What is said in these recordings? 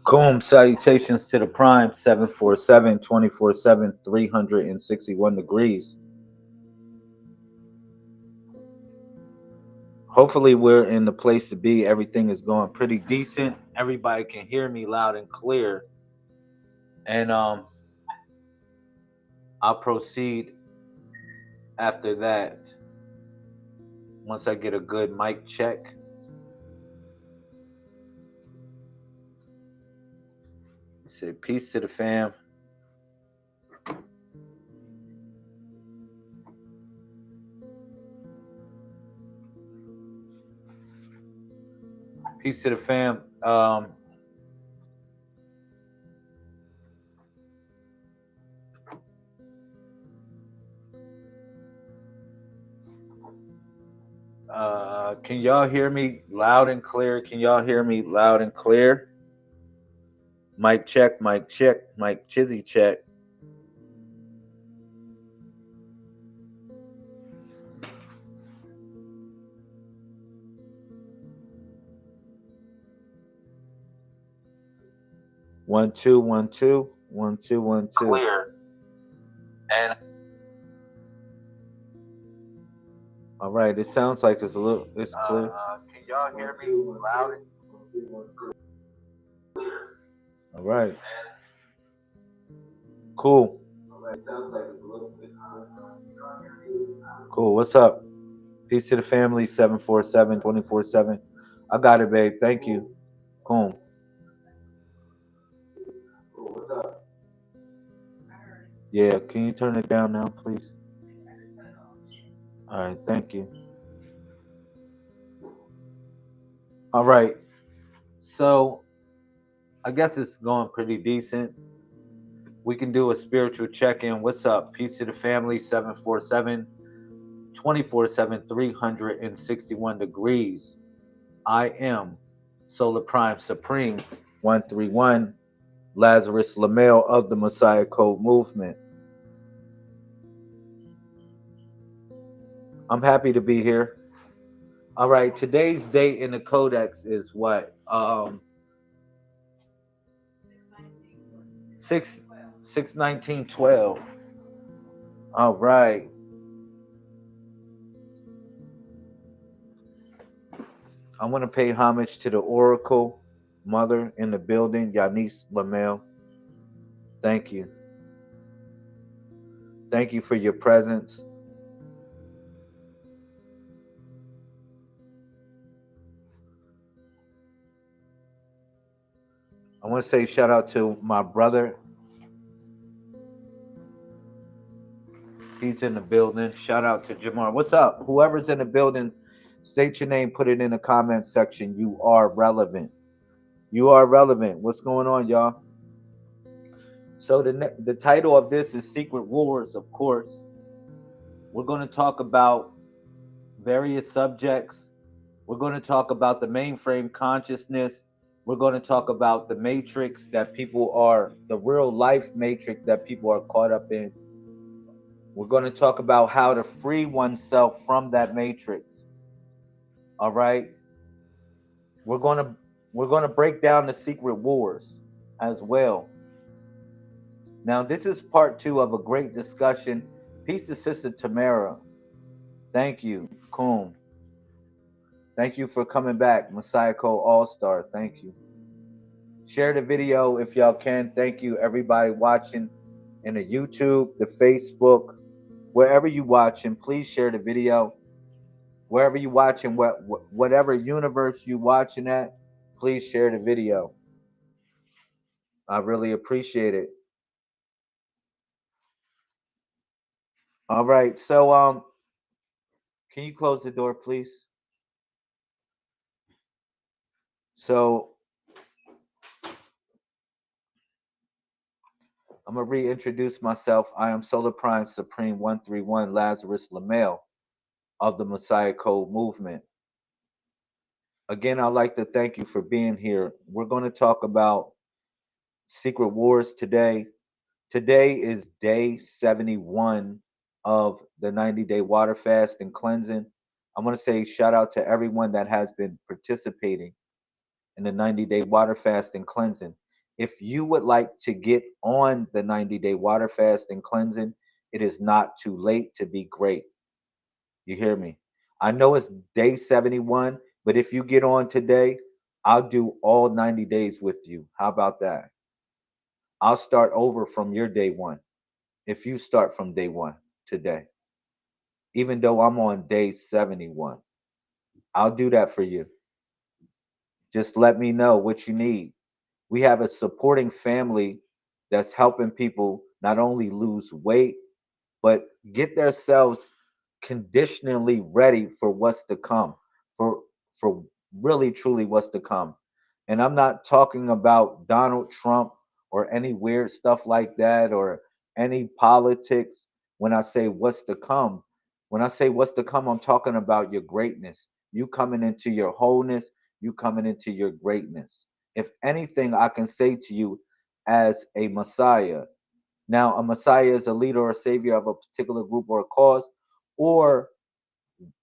Coom, salutations to the prime 747 24/7 361 degrees. Hopefully, we're in the place to be. Everything is going pretty decent. Everybody can hear me loud and clear. And I'll proceed after that once I get a good mic check. Say peace to the fam. Peace to the fam. Can y'all hear me loud and clear? Can y'all hear me loud and clear? Mic check, mic check, mic chizzy check. One, two, one, two, one, two, one, two. Clear. And all right, it sounds like it's it's clear. can y'all hear me loud? All right, cool. Cool. What's up? Peace to the family. 747 24/7. I got it, babe. Thank you. Cool. Yeah. Can you turn it down now, please? All right. Thank you. All right. So I guess it's going pretty decent. We can do a spiritual check-in. What's up? Peace to the family. 747 24/7 361 degrees. I am Solar Prime Supreme 131 Lazarus Lamel of the Messiah Code Movement. I'm happy to be here. All right, today's date in the Codex is what? 6/19/12. All right. I want to pay homage to the Oracle Mother in the building, Yanis Lamel. Thank you. Thank you for your presence. I want to say shout out to my brother. He's in the building. Shout out to Jamar. What's up? Whoever's in the building, state your name, put it in the comment section. You are relevant. You are relevant. What's going on, y'all? So the title of this is Secret Wars, of course. We're going to talk about various subjects. We're going to talk about the mainframe consciousness. We're going to talk about the matrix that people are, the real life matrix that people are caught up in. We're going to talk about how to free oneself from that matrix. All right. We're going to we're going to break down the secret wars as well. Now, this is part 2 of a great discussion. Peace to Sister Tamara. Thank you, Coom. Thank you for coming back, Messiah Code All-Star. Thank you. Share the video if y'all can. Thank you, everybody watching in the YouTube, the Facebook, wherever you watching. Please share the video. Wherever you watching, whatever universe you watching at, please share the video. I really appreciate it. All right, so can you close the door, please? So I'm gonna reintroduce myself. I am Solar Prime Supreme 131 Lazarus Lamel of the Messiah Code Movement. Again, I'd like to thank you for being here. We're going to talk about Secret Wars today. Today is day 71 of the 90-day water fast and cleansing. I want to say shout out to everyone that has been participating in the 90-day water fast and cleansing. If you would like to get on the 90-day water fast and cleansing, it is not too late to be great. You hear me? I know it's day 71, but if you get on today, I'll do all 90 days with you. How about that? I'll start over from your day one if you start from day one today, even though I'm on day 71. I'll do that for you. Just let me know what you need. We have a supporting family that's helping people not only lose weight, but get themselves conditionally ready for what's to come, for for really truly what's to come. And I'm not talking about Donald Trump or any weird stuff like that or any politics when I say what's to come. When I say what's to come, I'm talking about your greatness. You coming into your wholeness, you coming into your greatness. If anything, I can say to you as a Messiah. Now, a Messiah is a leader or a savior of a particular group or a cause, or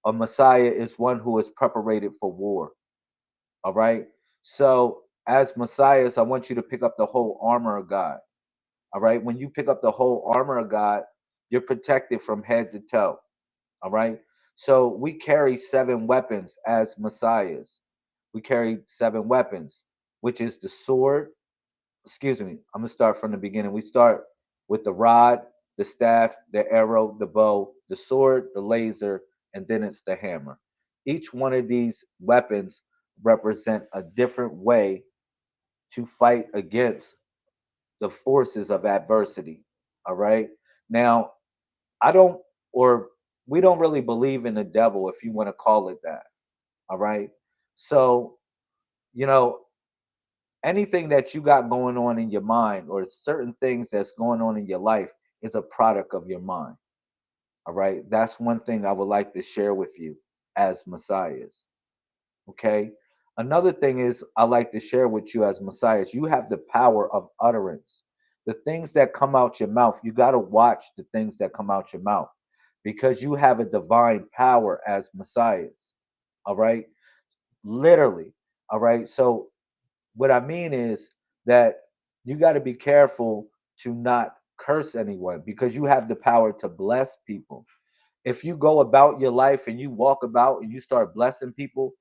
a Messiah is one who is preparated for war. All right. So, as Messiahs, I want you to pick up the whole armor of God. All right. When you pick up the whole armor of God, you're protected from head to toe. All right. So, we carry 7 weapons as Messiahs. We carry 7 weapons, which is the sword. Excuse me, I'm gonna start from the beginning. We start with the rod, the staff, the arrow, the bow, the sword, the laser, and then it's the hammer. Each one of these weapons represent a different way to fight against the forces of adversity. All right. Now, I don't, or we don't really believe in the devil, if you want to call it that. All right. So, you know, anything that you got going on in your mind or certain things that's going on in your life is a product of your mind. All right. That's one thing I would like to share with you as messiahs. Okay. Another thing is I like to share with you as messiahs, you have the power of utterance. The things that come out your mouth, you got to watch the things that come out your mouth because you have a divine power as messiahs. All right. Literally. All right. So what I mean is that you got to be careful to not curse anyone because you have the power to bless people. If you go about your life and you walk about and you start blessing people,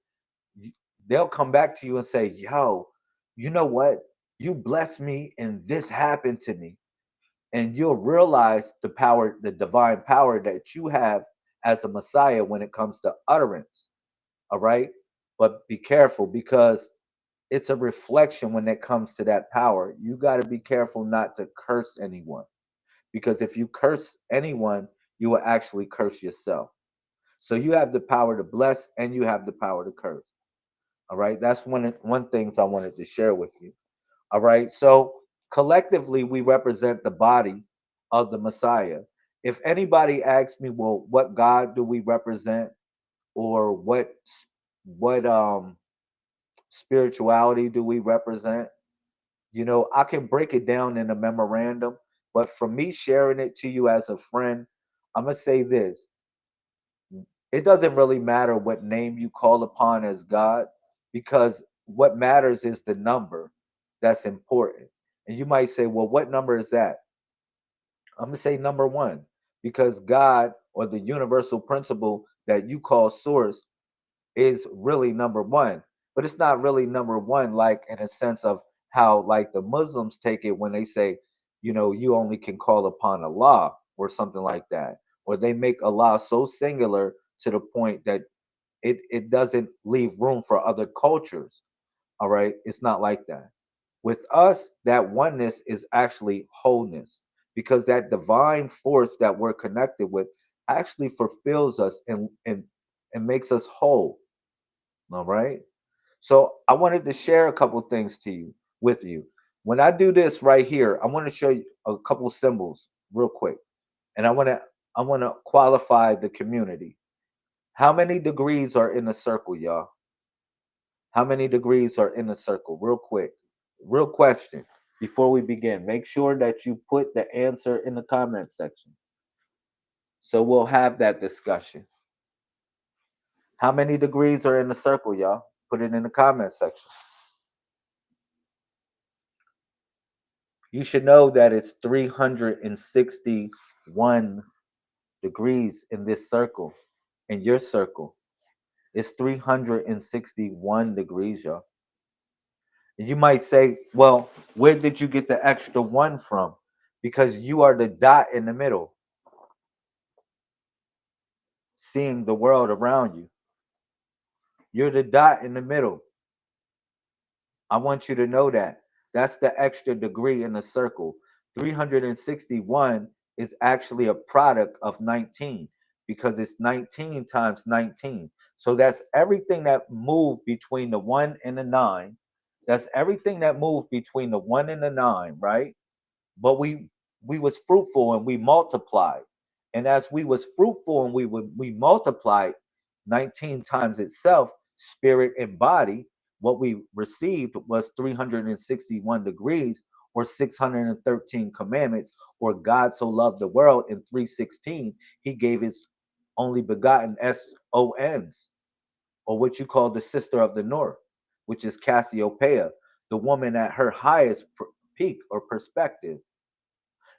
you- they'll come back to you and say, "Yo, you know what? You blessed me and this happened to me." And you'll realize the power, the divine power that you have as a Messiah when it comes to utterance. All right? But be careful because it's a reflection when it comes to that power. You got to be careful not to curse anyone because if you curse anyone, you will actually curse yourself. So you have the power to bless and you have the power to curse. All right, that's one things I wanted to share with you. All right, so collectively we represent the body of the Messiah. If anybody asks me, well, what God do we represent, or what spirituality do we represent? I can break it down in a memorandum, but for me sharing it to you as a friend, I'm going to say this. It doesn't really matter what name you call upon as God, because what matters is the number that's important. And you might say, well, what number is that? I'm going to say number one, because God or the universal principle that you call source is really number one, but it's not really number one, like in a sense of how like the Muslims take it when they say, you only can call upon Allah or something like that, or they make Allah so singular to the point that it doesn't leave room for other cultures. All right, it's not like that. With us, that oneness is actually wholeness because that divine force that we're connected with actually fulfills us and makes us whole. All right. So I wanted to share a couple things to you with you. When I do this right here, I want to show you a couple symbols real quick. And I want to qualify the community. How many degrees are in a circle, y'all? How many degrees are in a circle? Real quick. Real question before we begin. Make sure that you put the answer in the comment section. So we'll have that discussion. How many degrees are in a circle, y'all? Put it in the comment section. You should know that it's 361 degrees in this circle, in your circle. It's 361 degrees, y'all. And you might say, well, where did you get the extra one from? Because you are the dot in the middle, seeing the world around you. You're the dot in the middle. I want you to know that. That's the extra degree in the circle. 361 is actually a product of 19 because it's 19 times 19. So that's everything that moved between the 1 and the 9. That's everything that moved between the 1 and the 9, right? But we was fruitful and we multiplied. And as we was fruitful and we multiplied 19 times itself, spirit and body, what we received was 361 degrees or 613 commandments, or God so loved the world in 316, he gave his only begotten SONs, or what you call the sister of the north, which is Cassiopeia, the woman at her highest peak or perspective.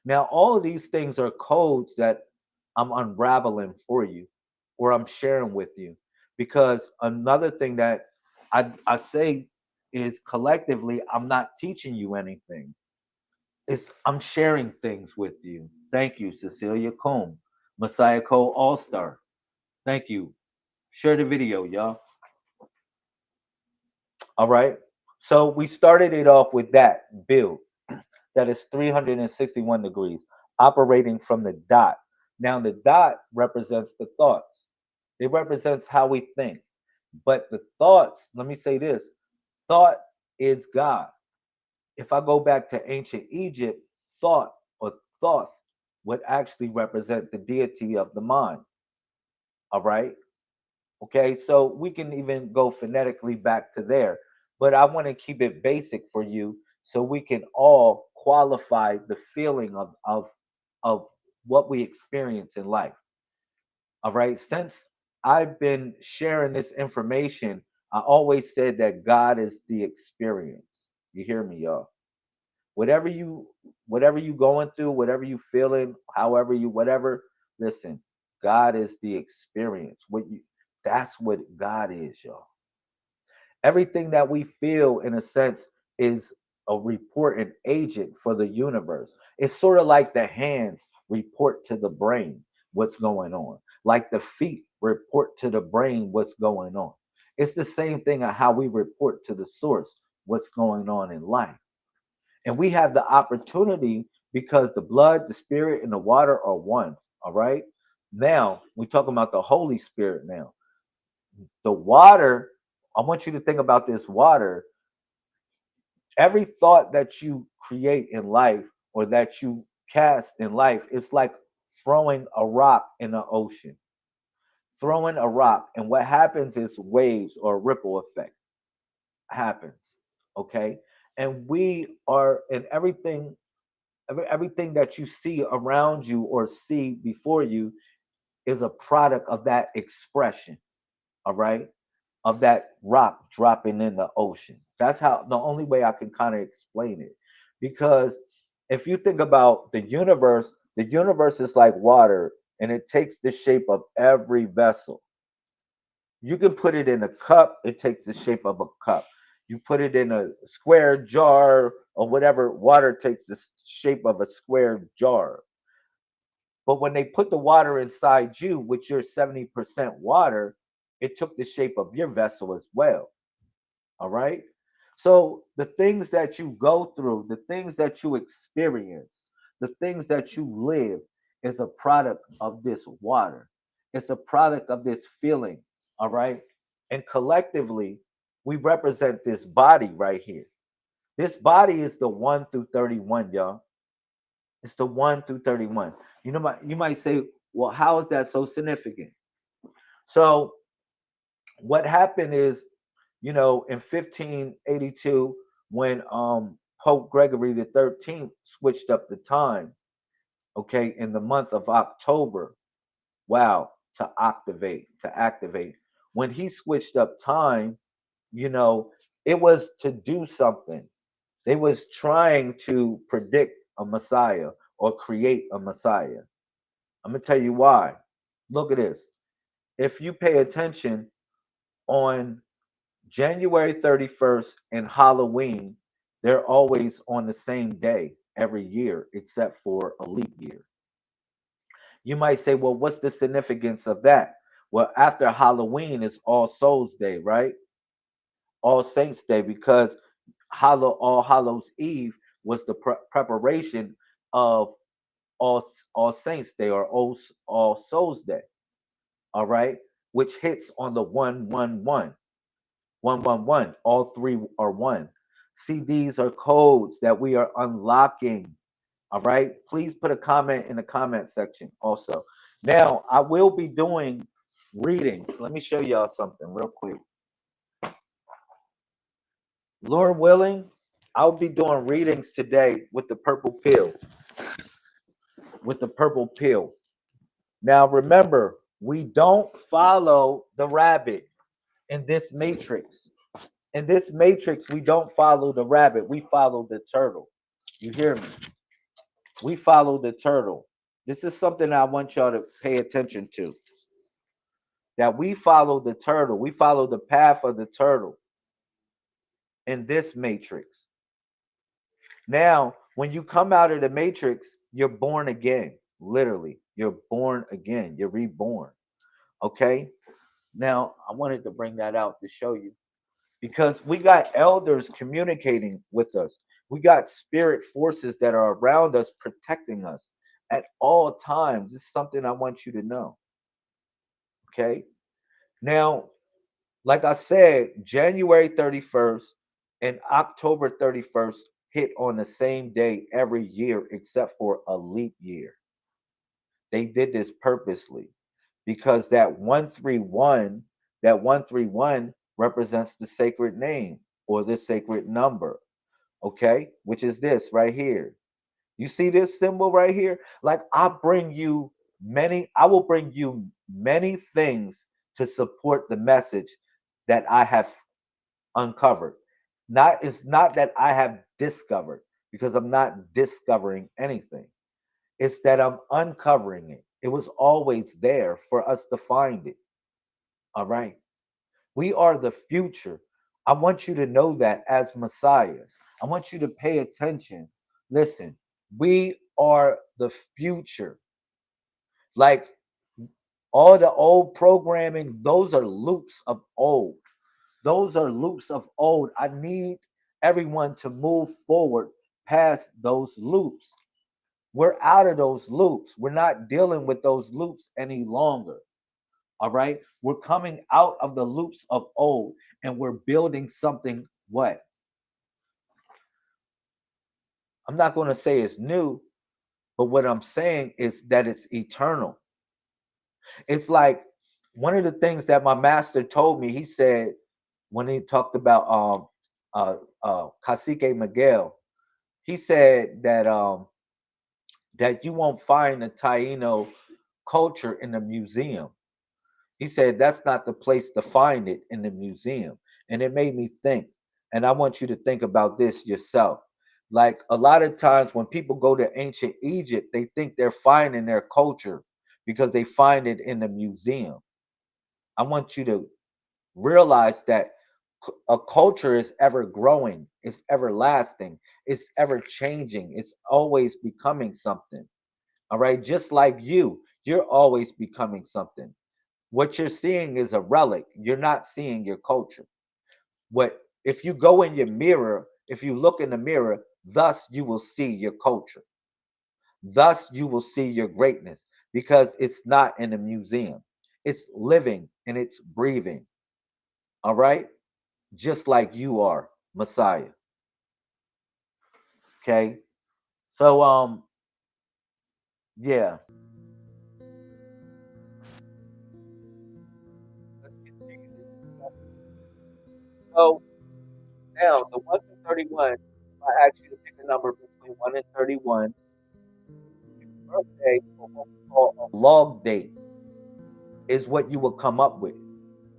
Now, all of these things are codes that I'm unraveling for you or I'm sharing with you. Because another thing that I say is collectively, I'm not teaching you anything. I'm sharing things with you. Thank you, Cecilia Combe, Messiah Cole All Star. Thank you. Share the video, y'all. All right. So we started it off with that build that is 361 degrees, operating from the dot. Now, the dot represents the thoughts, it represents how we think. But the thoughts, let me say this, thought is God. If I go back to ancient Egypt, thought or thoth would actually represent the deity of the mind. All right. Okay. So we can even go phonetically back to there. But I want to keep it basic for you so we can all qualify the feeling of what we experience in life. All right. Since I've been sharing this information, I always said that God is the experience. You hear me, y'all? Whatever you whatever you going through, whatever you feeling, however you whatever, listen, God is the experience. That's what God is, y'all. Everything that we feel, in a sense, is a reporting agent for the universe. It's sort of like the hands report to the brain what's going on, like the feet report to the brain what's going on. It's the same thing of how we report to the source what's going on in life. And we have the opportunity because the blood, the spirit, and the water are one. All right. Now we talking about the Holy Spirit now. The water, I want you to think about this water. Every thought that you create in life or that you cast in life, it's like throwing a rock in the ocean. Throwing a rock, and what happens is waves or ripple effect happens. Okay. And we are in everything that you see around you or see before you is a product of that expression. All right, of that rock dropping in the ocean. That's how the only way I can kind of explain it. Because if you think about the universe is like water and it takes the shape of every vessel. You can put it in a cup, it takes the shape of a cup. You put it in a square jar or whatever, water takes the shape of a square jar. But when they put the water inside you, which you're 70% water, it took the shape of your vessel as well. All right. So the things that you go through, the things that you experience, the things that you live is a product of this water. It's a product of this feeling. All right. And collectively, we represent this body right here. This body is the 1 through 31, y'all. It's the 1 through 31. You might say, well, how is that so significant? So what happened is, in 1582, when Pope Gregory the 13th switched up the time, okay, in the month of October, wow, to activate. When he switched up time, you know, it was to do something. They was trying to predict a Messiah or create a Messiah. I'm going to tell you why. Look at this. If you pay attention on January 31st and Halloween, they're always on the same day every year except for a leap year. You might say, well, what's the significance of that? Well, after Halloween is All Souls Day, right? All Saints Day, because All Hallows Eve was the preparation of All Saints Day or All Souls Day. All right, which hits on the 111. 111. All three are one. See, these are codes that we are unlocking. All right. Please put a comment in the comment section also. Now, I will be doing readings. Let me show y'all something real quick. Lord willing, I'll be doing readings today with the purple pill. With the purple pill. Now, remember, we don't follow the rabbit in this matrix. In this matrix, we don't follow the rabbit. We follow the turtle. You hear me? We follow the turtle. This is something I want y'all to pay attention to. That we follow the turtle. We follow the path of the turtle in this matrix. Now, when you come out of the matrix, you're born again. Literally, you're born again. You're reborn. Okay? Now, I wanted to bring that out to show you because we got elders communicating with us. We got spirit forces that are around us, protecting us at all times. This is something I want you to know. Okay. Now, like I said, January 31st and October 31st hit on the same day every year except for a leap year. They did this purposely because that 131 represents the sacred name or the sacred number, okay, which is this right here. You see this symbol right here? Like I will bring you many things to support the message that I have uncovered. It's not that I have discovered, because I'm not discovering anything. It's that I'm uncovering it. It was always there for us to find it. All right. We are the future. I want you to know that as messiahs. I want you to pay attention. Listen, we are the future. Like all the old programming, those are loops of old. Those are loops of old. I need everyone to move forward past those loops. We're out of those loops. We're not dealing with those loops any longer. All right. We're coming out of the loops of old and we're building something what? I'm not going to say it's new, but what I'm saying is that it's eternal. It's like one of the things that my master told me, he said when he talked about Cacique Miguel, he said that you won't find a Taino culture in the museum. He said that's not the place to find it, in the museum. And it made me think. And I want you to think about this yourself. Like a lot of times when people go to ancient Egypt, they think they're finding their culture because they find it in the museum. I want you to realize that a culture is ever growing, it's everlasting, it's ever changing, it's always becoming something. All right. Just like you're always becoming something. What you're seeing is a relic. You're not seeing your culture. What if you go in your mirror, if you look in the mirror, thus you will see your culture. Thus you will see your greatness because it's not in a museum. It's living and it's breathing. All right? Just like you are, Messiah. Okay? So yeah. Let's continue this discussion. So now the 1 to 31, if I ask you to pick a number between 1 and 31, birthday, or what we call a log date, is what you will come up with.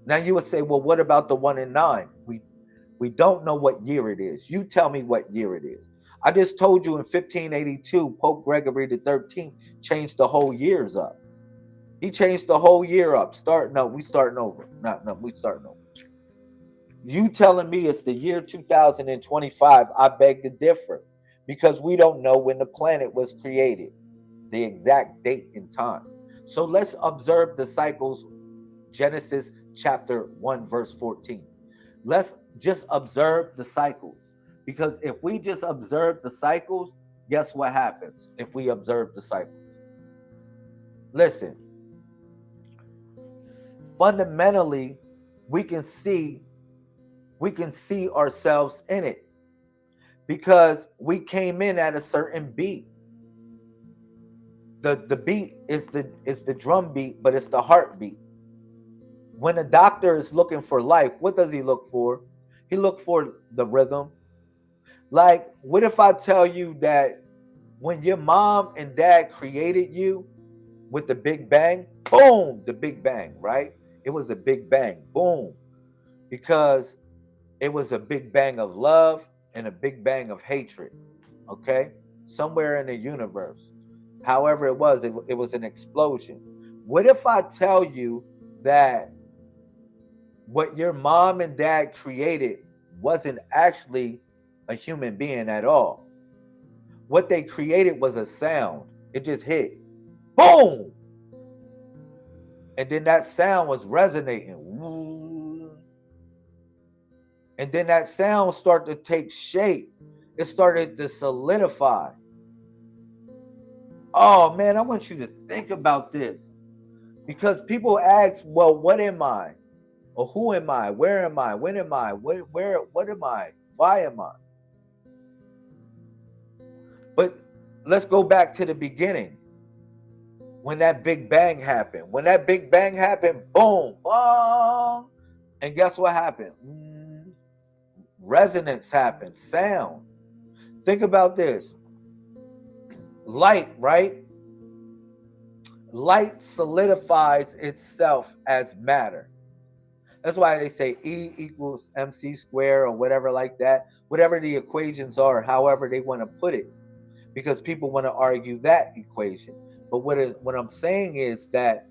Now you would say, well, what about the 1 and 9? We don't know what year it is. You tell me what year it is. I just told you in 1582, Pope Gregory the 13th changed the whole years up. He changed the whole year up. We starting over. We starting over. You telling me it's the year 2025, I beg to differ because we don't know when the planet was created, the exact date and time. So let's observe the cycles, Genesis chapter 1, verse 14. Let's just observe the cycles because if we just observe the cycles, guess what happens if we observe the cycles? Listen, fundamentally, we can see ourselves in it because we came in at a certain beat. The beat is the drum beat, but it's the heartbeat. When a doctor is looking for life, what does he look for? He look for the rhythm. Like, what if I tell you that when your mom and dad created you with the Big Bang, boom, the Big Bang, right? It was a Big Bang, boom, because it was a big bang of love and a big bang of hatred, okay? Somewhere in the universe. However it was an explosion. What if I tell you that what your mom and dad created wasn't actually a human being at all? What they created was a sound. It just hit. Boom! And then that sound was resonating. And then that sound started to take shape. It started to solidify. Oh man, I want you to think about this. Because people ask, well, what am I? Or who am I? Where am I? When am I? What am I? Why am I? But let's go back to the beginning. When that Big Bang happened. When that Big Bang happened, boom, boom. And guess what happened? Resonance happened, sound. Think about this. Light, right? Light solidifies itself as matter. That's why they say E equals MC squared or whatever like that. Whatever the equations are, however they want to put it. Because people want to argue that equation. But what I'm saying is that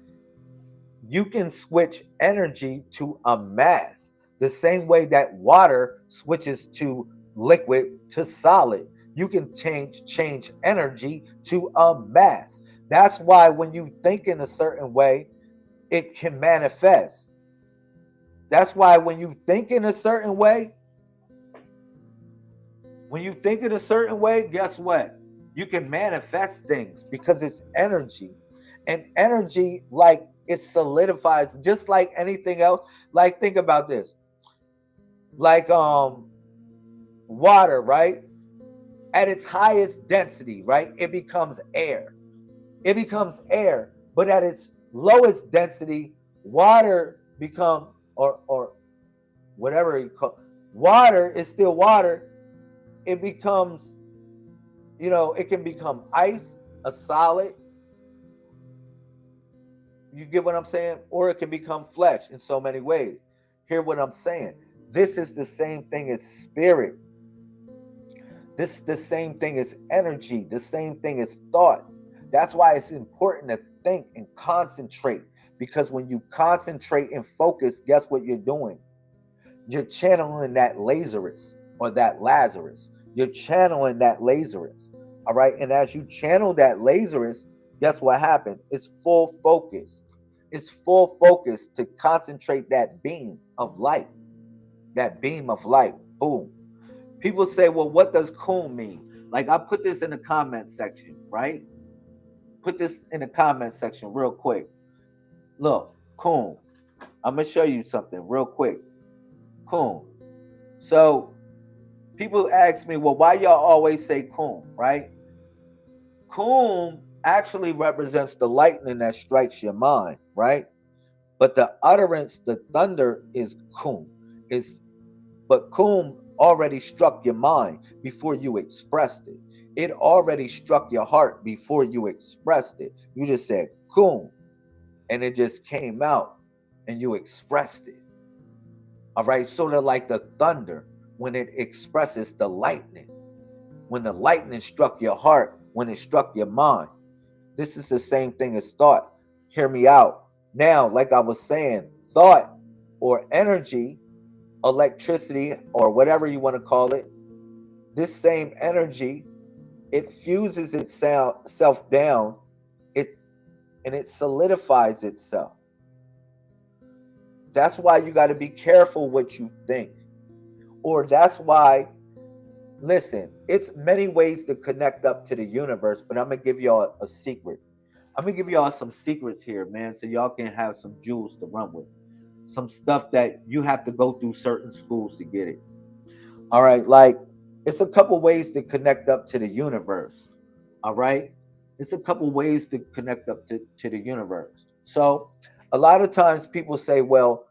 you can switch energy to a mass the same way that water switches to liquid to solid. You can change energy to a mass. That's why when you think in a certain way, it can manifest. That's why when you think in a certain way, guess what? You can manifest things because it's energy. And energy, like, it solidifies just like anything else. Like, think about this. Like water, right? At its highest density, right? It becomes air. It becomes air. But at its lowest density, water become or whatever you call water is still water. It becomes, it can become ice, a solid. You get what I'm saying? Or it can become flesh in so many ways. Hear what I'm saying? This is the same thing as spirit. This is the same thing as energy, the same thing as thought. That's why it's important to think and concentrate. Because when you concentrate and focus, guess what you're doing? You're channeling that Lazarus or that Lazarus. You're channeling that Lazarus. All right. And as you channel that Lazarus, guess what happened? It's full focus. It's full focus to concentrate that beam of light. That beam of light. Boom. People say, well, what does cool mean? Like, I put this in the comment section, right? Put this in the comment section real quick. Look, cool. I'm going to show you something real quick. Cool. So people ask me, well, why y'all always say Kum, right? Kum actually represents the lightning that strikes your mind, right? But the utterance, the thunder is Kum. But Kum already struck your mind before you expressed it. It already struck your heart before you expressed it. You just said Kum, and it just came out, and you expressed it. All right, sort of like the thunder. when it expresses the lightning. When the lightning struck your heart, when it struck your mind. This is the same thing as thought. Hear me out. Now, like I was saying, thought or energy, electricity, or whatever you want to call it, this same energy, it fuses itself down, it and it solidifies itself. That's why you got to be careful what you think. Or that's why, listen, it's many ways to connect up to the universe, but I'm going to give y'all a secret. I'm going to give y'all some secrets here, man, so y'all can have some jewels to run with. Some stuff that you have to go through certain schools to get it. All right, like it's a couple ways to connect up to the universe. All right, it's a couple ways to connect up to the universe. So a lot of times people say, well,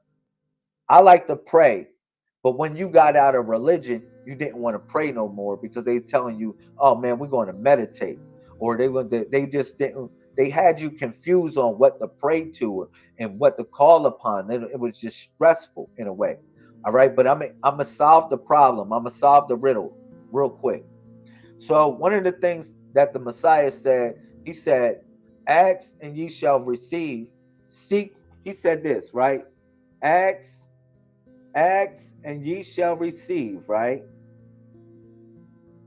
I like to pray, but when you got out of religion, you didn't want to pray no more because they telling you, oh man, we're going to meditate, or they just didn't. They had you confused on what to pray to and what to call upon. It was just stressful in a way. All right, but I'm gonna solve the problem. I'm gonna solve the riddle real quick. So one of the things that the Messiah said, he said, "Ask and ye shall receive. Seek." He said this, right? Ask, ask and ye shall receive. Right?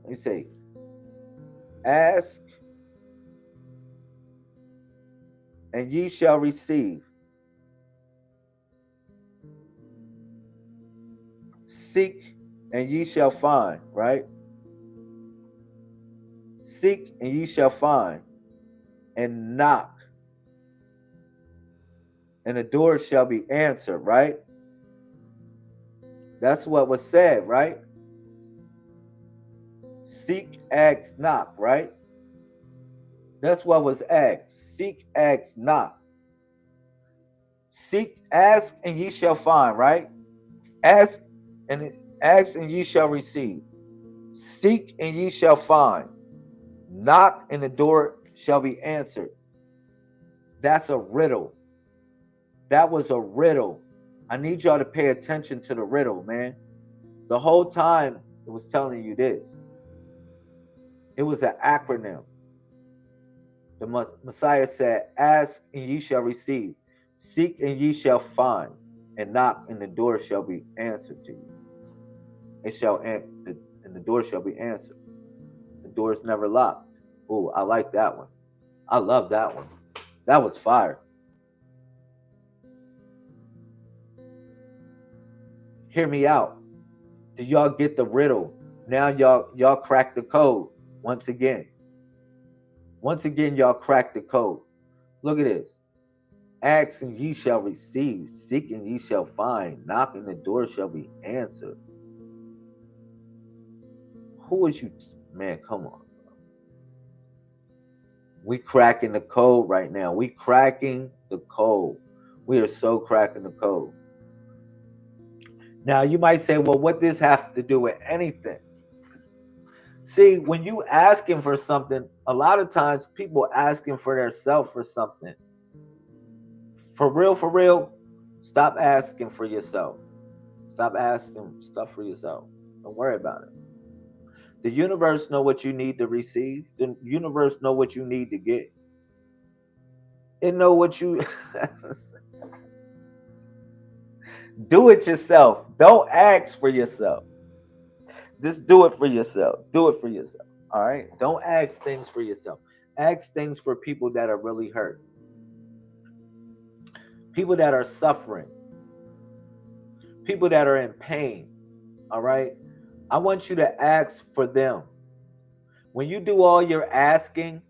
Let me say, ask and ye shall receive. Seek and ye shall find, right? Seek and ye shall find, and knock, and the door shall be answered, right? That's what was said, right? Seek, ask, knock, right? That's what was asked. Seek, ask, knock. Seek, ask, and ye shall find, right? Ask and ye shall receive. Seek and ye shall find. Knock and the door shall be answered. That's a riddle. That was a riddle. I need y'all to pay attention to the riddle, man. The whole time it was telling you this. It was an acronym. The Messiah said, ask and ye shall receive. Seek and ye shall find. And knock and the door shall be answered to you. And the door shall be answered. The door is never locked. Oh, I like that one. I love that one. That was fire. Hear me out. Do y'all get the riddle? Now y'all crack the code once again. Once again, y'all crack the code. Look at this. Ask and ye shall receive. Seek and ye shall find. Knock and the door shall be answered. Who is you? Man, come on. We cracking the code right now. We cracking the code. We are so cracking the code. Now, you might say, well, what does this have to do with anything? See, when you asking for something, a lot of times people asking for themselves for something. For real, stop asking for yourself. Stop asking stuff for yourself. Don't worry about it. The universe know what you need to receive. The universe know what you need to get. It know what you... Do it yourself. Don't ask for yourself. Just do it for yourself. Do it for yourself. All right? Don't ask things for yourself. Ask things for people that are really hurt. People that are suffering. People that are in pain. All right? I want you to ask for them. When you do all your asking,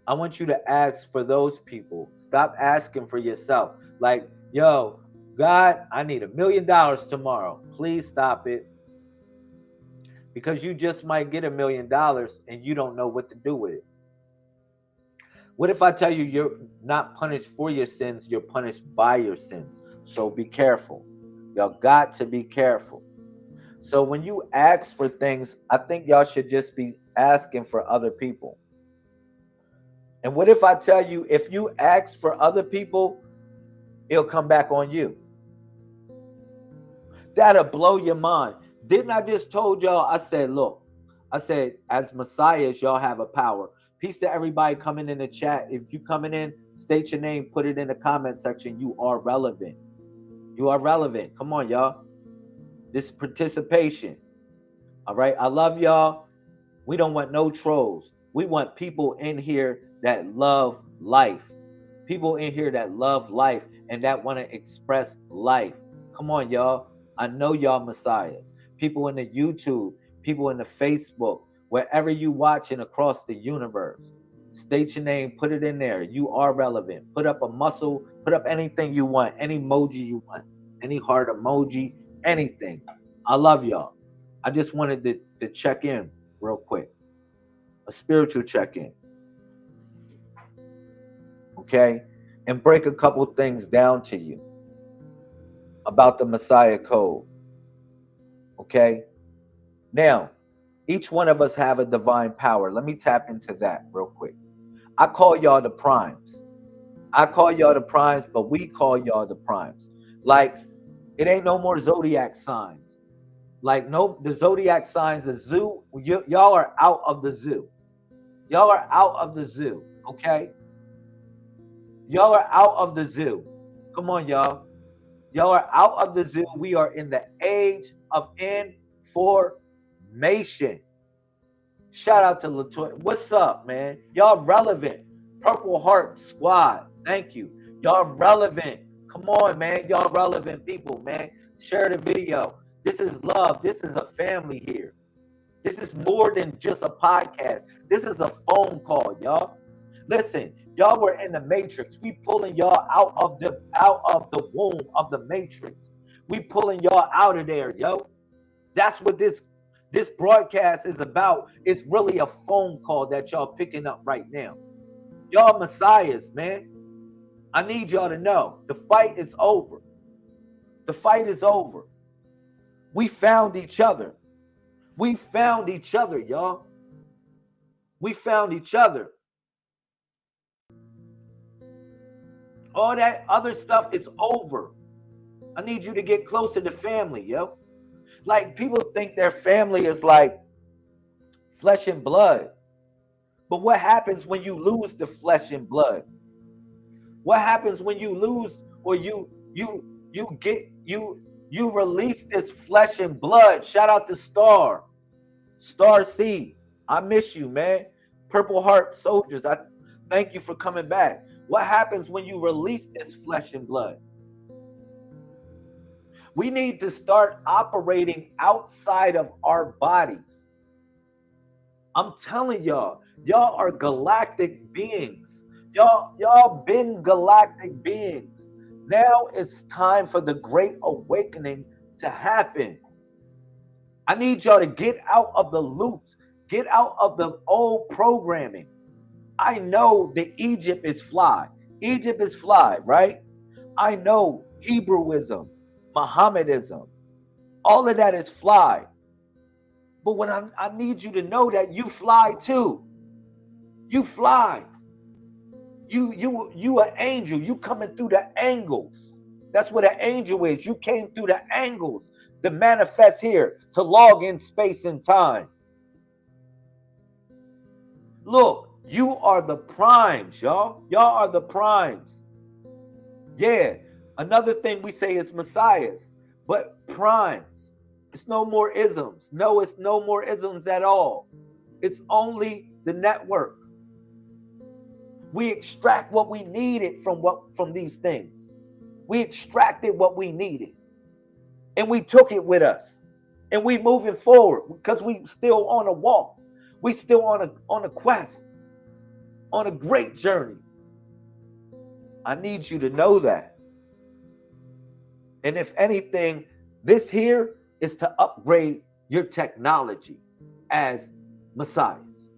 I want you to ask for those people. Stop asking for yourself. Like, yo, God, I need $1 million tomorrow. Please stop it. Because you just might get $1 million and you don't know what to do with it. What if I tell you you're not punished for your sins, you're punished by your sins? So be careful. Y'all got to be careful. So when you ask for things, I think y'all should just be asking for other people. And what if I tell you, if you ask for other people, it'll come back on you? That'll blow your mind. Didn't I just told y'all? I said, look, I said, as messiahs, y'all have a power. Peace to everybody coming in the chat. If you coming in, state your name, put it in the comment section. You are relevant. You are relevant. Come on, y'all. This is participation. All right. I love y'all. We don't want no trolls. We want people in here that love life. People in here that love life and that want to express life. Come on, y'all. I know y'all messiahs. People in the YouTube, people in the Facebook, wherever you watching across the universe. State your name, put it in there. You are relevant. Put up a muscle, put up anything you want, any emoji you want, any heart emoji, anything. I love y'all. I just wanted to check in real quick. A spiritual check-in. Okay? And break a couple things down to you about the Messiah Code. Okay? Now, each one of us have a divine power. Let me tap into that real quick. I call y'all the primes. I call y'all the primes, but we call y'all the primes. Like, it ain't no more zodiac signs. Like, no, the zodiac signs, the zoo, y'all are out of the zoo. Y'all are out of the zoo, okay? Y'all are out of the zoo. Come on, y'all. Y'all are out of the zoo. We are in the age of information. Shout out to Latoya. What's up, man? Y'all relevant. Purple Heart Squad. Thank you. Y'all relevant. Come on, man. Y'all relevant people, man. Share the video. This is love. This is a family here. This is more than just a podcast. This is a phone call, y'all. Listen, y'all were in the matrix. We pulling y'all out of the womb of the matrix. We pulling y'all out of there, yo. That's what this broadcast is about. It's really a phone call that y'all picking up right now. Y'all messiahs, man. I need y'all to know the fight is over. The fight is over. We found each other. We found each other, y'all. We found each other. All that other stuff is over. I need you to get closer to family, yo. Like, people think their family is like flesh and blood. But what happens when you lose the flesh and blood? What happens when you lose, or you release this flesh and blood? Shout out to Star C. I miss you, man. Purple Heart Soldiers, I thank you for coming back. What happens when you release this flesh and blood? We need to start operating outside of our bodies. I'm telling y'all, y'all are galactic beings. Y'all been galactic beings. Now it's time for the great awakening to happen. I need y'all to get out of the loops. Get out of the old programming. I know that Egypt is fly. Egypt is fly, right? I know Hebrewism, Mohammedism, all of that is fly. But when I need you to know that you fly too. You fly. You an angel. You coming through the angles. That's what an angel is. You came through the angles to manifest here, to log in space and time. Look, you are the primes, y'all. Y'all are the primes. Yeah. Another thing we say is messiahs, but primes. It's no more isms. No, it's no more isms at all. It's only the network. We extract what we needed from these things. We extracted what we needed, and we took it with us, and we moving forward because we still on a walk. We still on a quest, on a great journey. I need you to know that. And if anything, this here is to upgrade your technology as messiahs.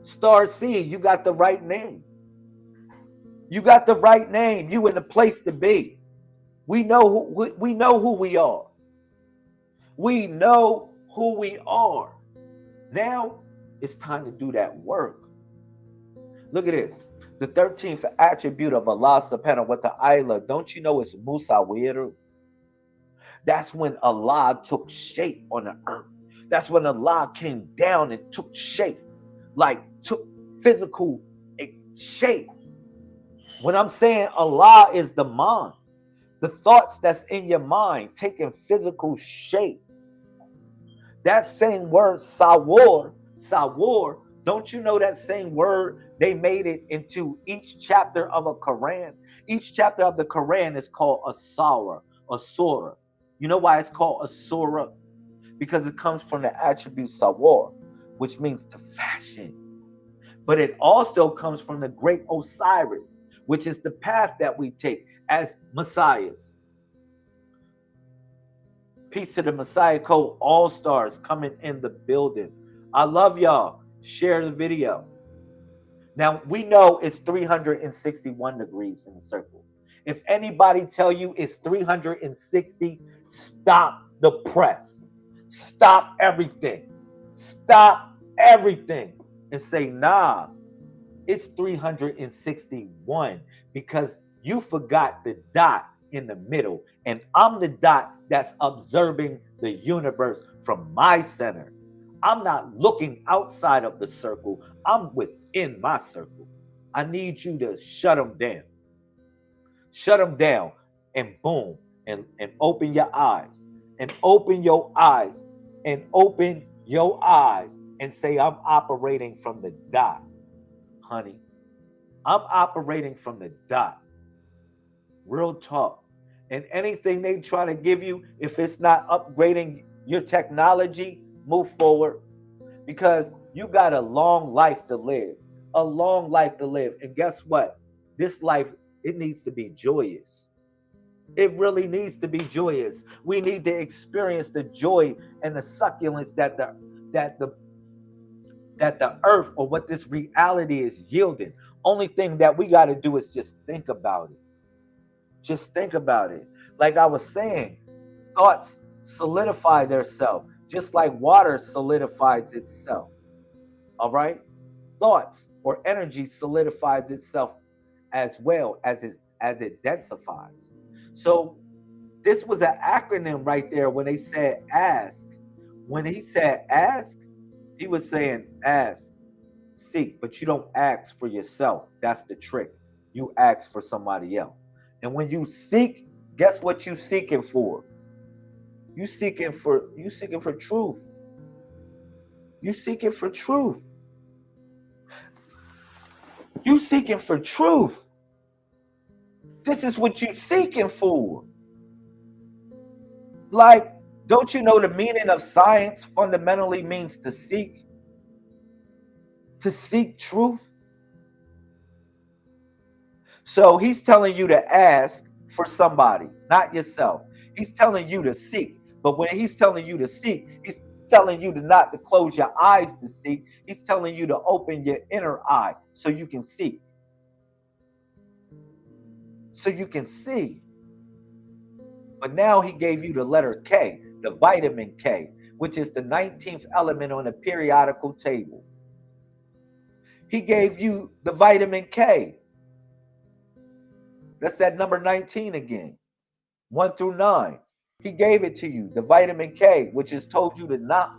Star C, you got the right name. You got the right name. You in the place to be. We know who we are. We know who we are. Now it's time to do that work. Look at this. The 13th attribute of Allah subhanahu wa ta'ala. Don't you know it's Musawiru? That's when Allah took shape on the earth. That's when Allah came down and took shape, like took physical shape. When I'm saying Allah is the mind, the thoughts that's in your mind taking physical shape. That same word, sawar, don't you know that same word, they made it into each chapter of a Quran? Each chapter of the Quran is called a surah. You know why it's called a surah? Because it comes from the attribute sawar, which means to fashion. But it also comes from the great Osiris, which is the path that we take as messiahs. Peace to the Messiah Code All-Stars coming in the building. I love y'all. Share the video. Now, we know it's 361 degrees in the circle. If anybody tell you it's 360, stop the press. Stop everything. Stop everything and say, nah, it's 361 because you forgot the dot in the middle, and I'm the dot that's observing the universe from my center. I'm not looking outside of the circle. I'm within my circle. I need you to shut them down. Shut them down and boom, and open your eyes. And open your eyes. And open your eyes and say, I'm operating from the dot, honey. I'm operating from the dot. Real talk. And anything they try to give you, if it's not upgrading your technology, move forward. Because you got a long life to live. A long life to live. And guess what? This life, it needs to be joyous. It really needs to be joyous. We need to experience the joy and the succulence that the earth, or what this reality is yielding. Only thing that we got to do is just think about it. Just think about it. Like I was saying, thoughts solidify themselves, just like water solidifies itself. All right? Thoughts or energy solidifies itself as well as it densifies. So this was an acronym right there when they said ask. When he said ask, he was saying ask, seek, but you don't ask for yourself. That's the trick. You ask for somebody else. And when you seek, guess what you seeking for? You seeking for truth. You seeking for truth. You seeking for truth. This is what you seeking for. Like, don't you know the meaning of science fundamentally means to seek? To seek truth. So he's telling you to ask for somebody, not yourself. He's telling you to seek. But when he's telling you to seek, he's telling you to not to close your eyes to seek. He's telling you to open your inner eye so you can seek. So you can see. But now he gave you the letter K, the vitamin K, which is the 19th element on the periodical table. He gave you the vitamin K. That's that number 19 again, 1 through 9. He gave it to you, the vitamin K, which is told you to knock.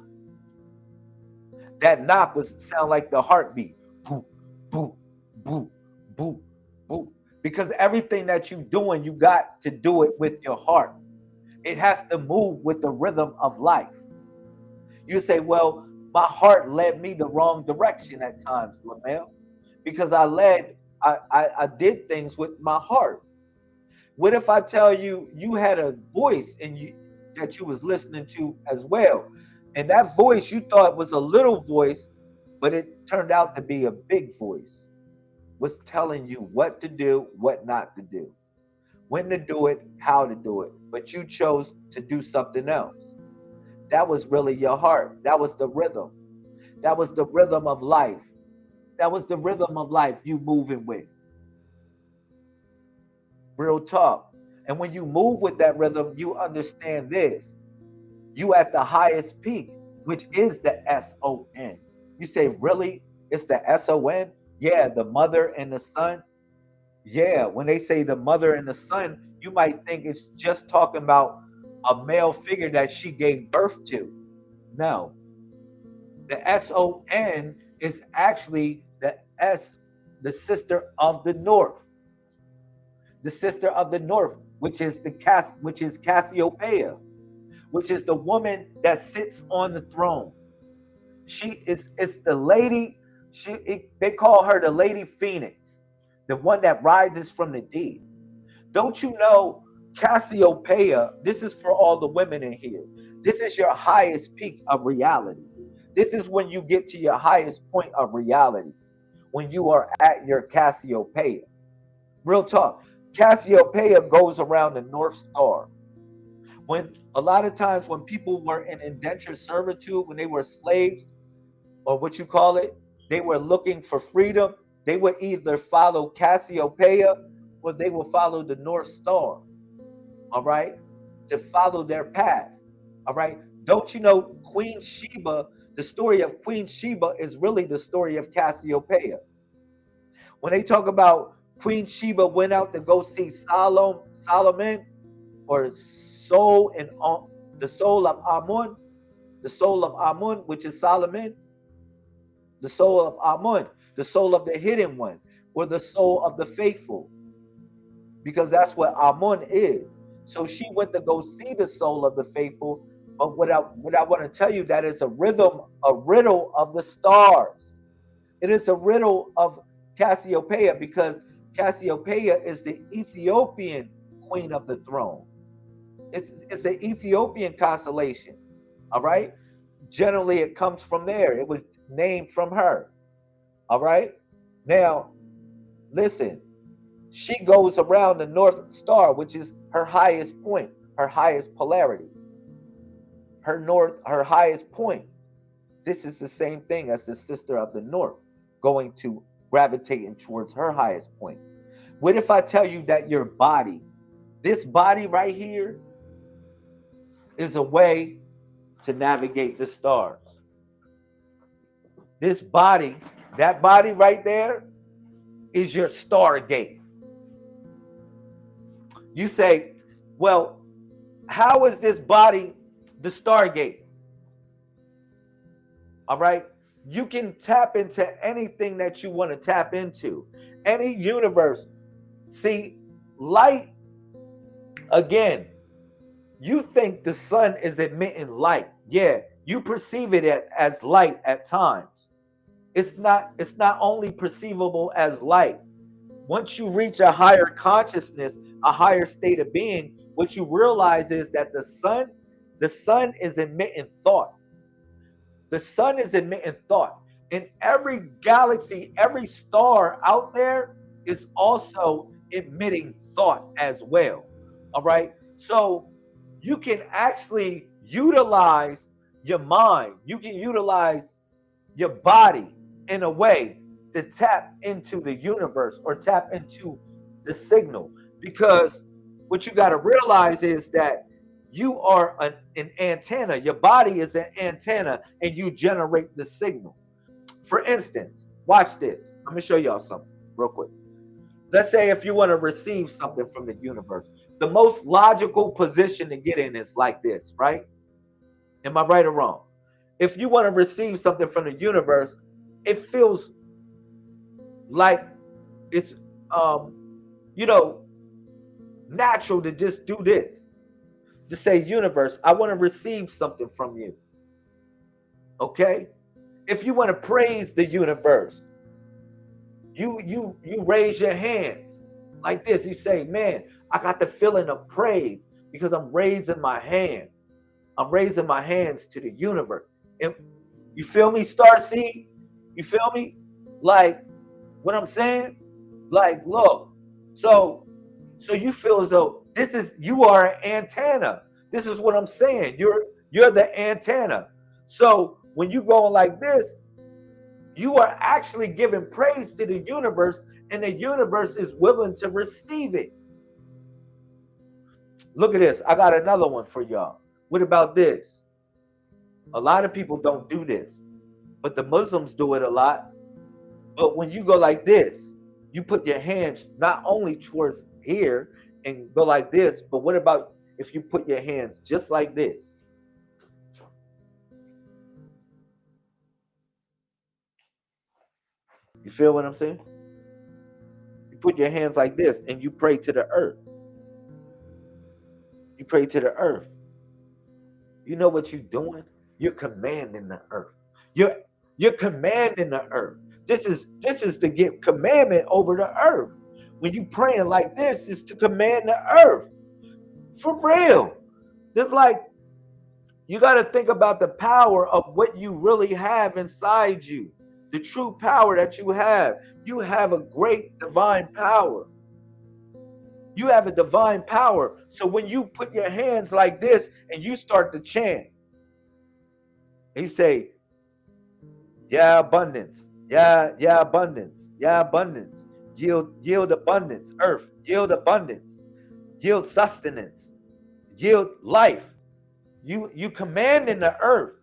That knock was sound like the heartbeat. Boop, boop, boop, boop, boop. Because everything that you're doing, you got to do it with your heart. It has to move with the rhythm of life. You say, well, my heart led me the wrong direction at times, Lamel, because I did things with my heart. What if I tell you you had a voice in you that you was listening to as well, and that voice you thought was a little voice, but it turned out to be a big voice, was telling you what to do, what not to do, when to do it, how to do it, but you chose to do something else. That was really your heart. That was the rhythm. That was the rhythm of life. That was the rhythm of life you moving with. Real talk. And when you move with that rhythm, you understand this. You at the highest peak, which is the S-O-N. You say, really? It's the S-O-N? Yeah, the mother and the son. Yeah, when they say the mother and the son, you might think it's just talking about a male figure that she gave birth to. No, the SON is actually the sister of the North, the sister of the North, which is Cassiopeia, which is the woman that sits on the throne. She is the lady. They call her the Lady Phoenix, the one that rises from the dead. Don't you know Cassiopeia? This is for all the women in here. This is your highest peak of reality. This is when you get to your highest point of reality, when you are at your Cassiopeia. Real talk. Cassiopeia goes around the North Star. When a lot of times when people were in indentured servitude, when they were slaves, or what you call it, they were looking for freedom, they would either follow Cassiopeia or they will follow the North Star. All right, to follow their path. All right, don't you know Queen Sheba? The story of Queen Sheba is really the story of Cassiopeia. When they talk about Queen Sheba went out to go see Solomon, or soul and the soul of Amun, the soul of Amun, which is Solomon, the soul of Amun, the soul of the hidden one, or the soul of the faithful, because that's what Amun is. So she went to go see the soul of the faithful. But what I want to tell you, that is a riddle of the stars. It is a riddle of Cassiopeia, because Cassiopeia is the Ethiopian queen of the throne. It's the Ethiopian constellation. All right. Generally, it comes from there. It was named from her. All right. Now, listen. She goes around the North Star, which is her highest point, her highest polarity, her highest point. This is the same thing as the sister of the North, going to gravitating towards her highest point. What if I tell you that your body, this body right here, is a way to navigate the stars? This body, that body right there, is your stargate. You say, well, how is this body the stargate? All right. You can tap into anything that you want to tap into, any universe. See, light, again, you think the sun is emitting light. Yeah, you perceive it as light at times. It's not only perceivable as light. Once you reach a higher consciousness, a higher state of being, what you realize is that the sun is emitting thought. The sun is emitting thought. And every galaxy, every star out there is also emitting thought as well. All right. So you can actually utilize your mind. You can utilize your body in a way to tap into the universe or tap into the signal. Because what you got to realize is that you are an antenna. Your body is an antenna, and you generate the signal. For instance, watch this. I'm going to show y'all something real quick. Let's say if you want to receive something from the universe, the most logical position to get in is like this, right? Am I right or wrong? If you want to receive something from the universe, it feels like it's natural to just do this. Just say, universe, I want to receive something from you. Okay? If you want to praise the universe, you raise your hands like this. You say, man, I got the feeling of praise because I'm raising my hands. I'm raising my hands to the universe. And you feel me, Starseed? You feel me? Like what I'm saying? Like, look, so you feel as though you are an antenna. This is what I'm saying. You're the antenna. So when you going like this, you are actually giving praise to the universe, and the universe is willing to receive it. Look at this. I got another one for y'all. What about this? A lot of people don't do this, but the Muslims do it a lot. But when you go like this, you put your hands not only towards here and go like this, but what about if you put your hands just like this. You feel what I'm saying? You put your hands like this and you pray to the earth. You pray to the earth. You know what you're doing? You're commanding the earth. You're commanding the earth. This is to get commandment over the earth. When you praying like this, is to command the earth. For real. It's like you got to think about the power of what you really have inside you. The true power that you have. You have a great divine power. You have a divine power. So when you put your hands like this and you start to chant, he say, yeah, abundance. Yeah, abundance. Yeah, abundance. Yield abundance. Earth, yield abundance. Yield sustenance. Yield life. You commanding the earth.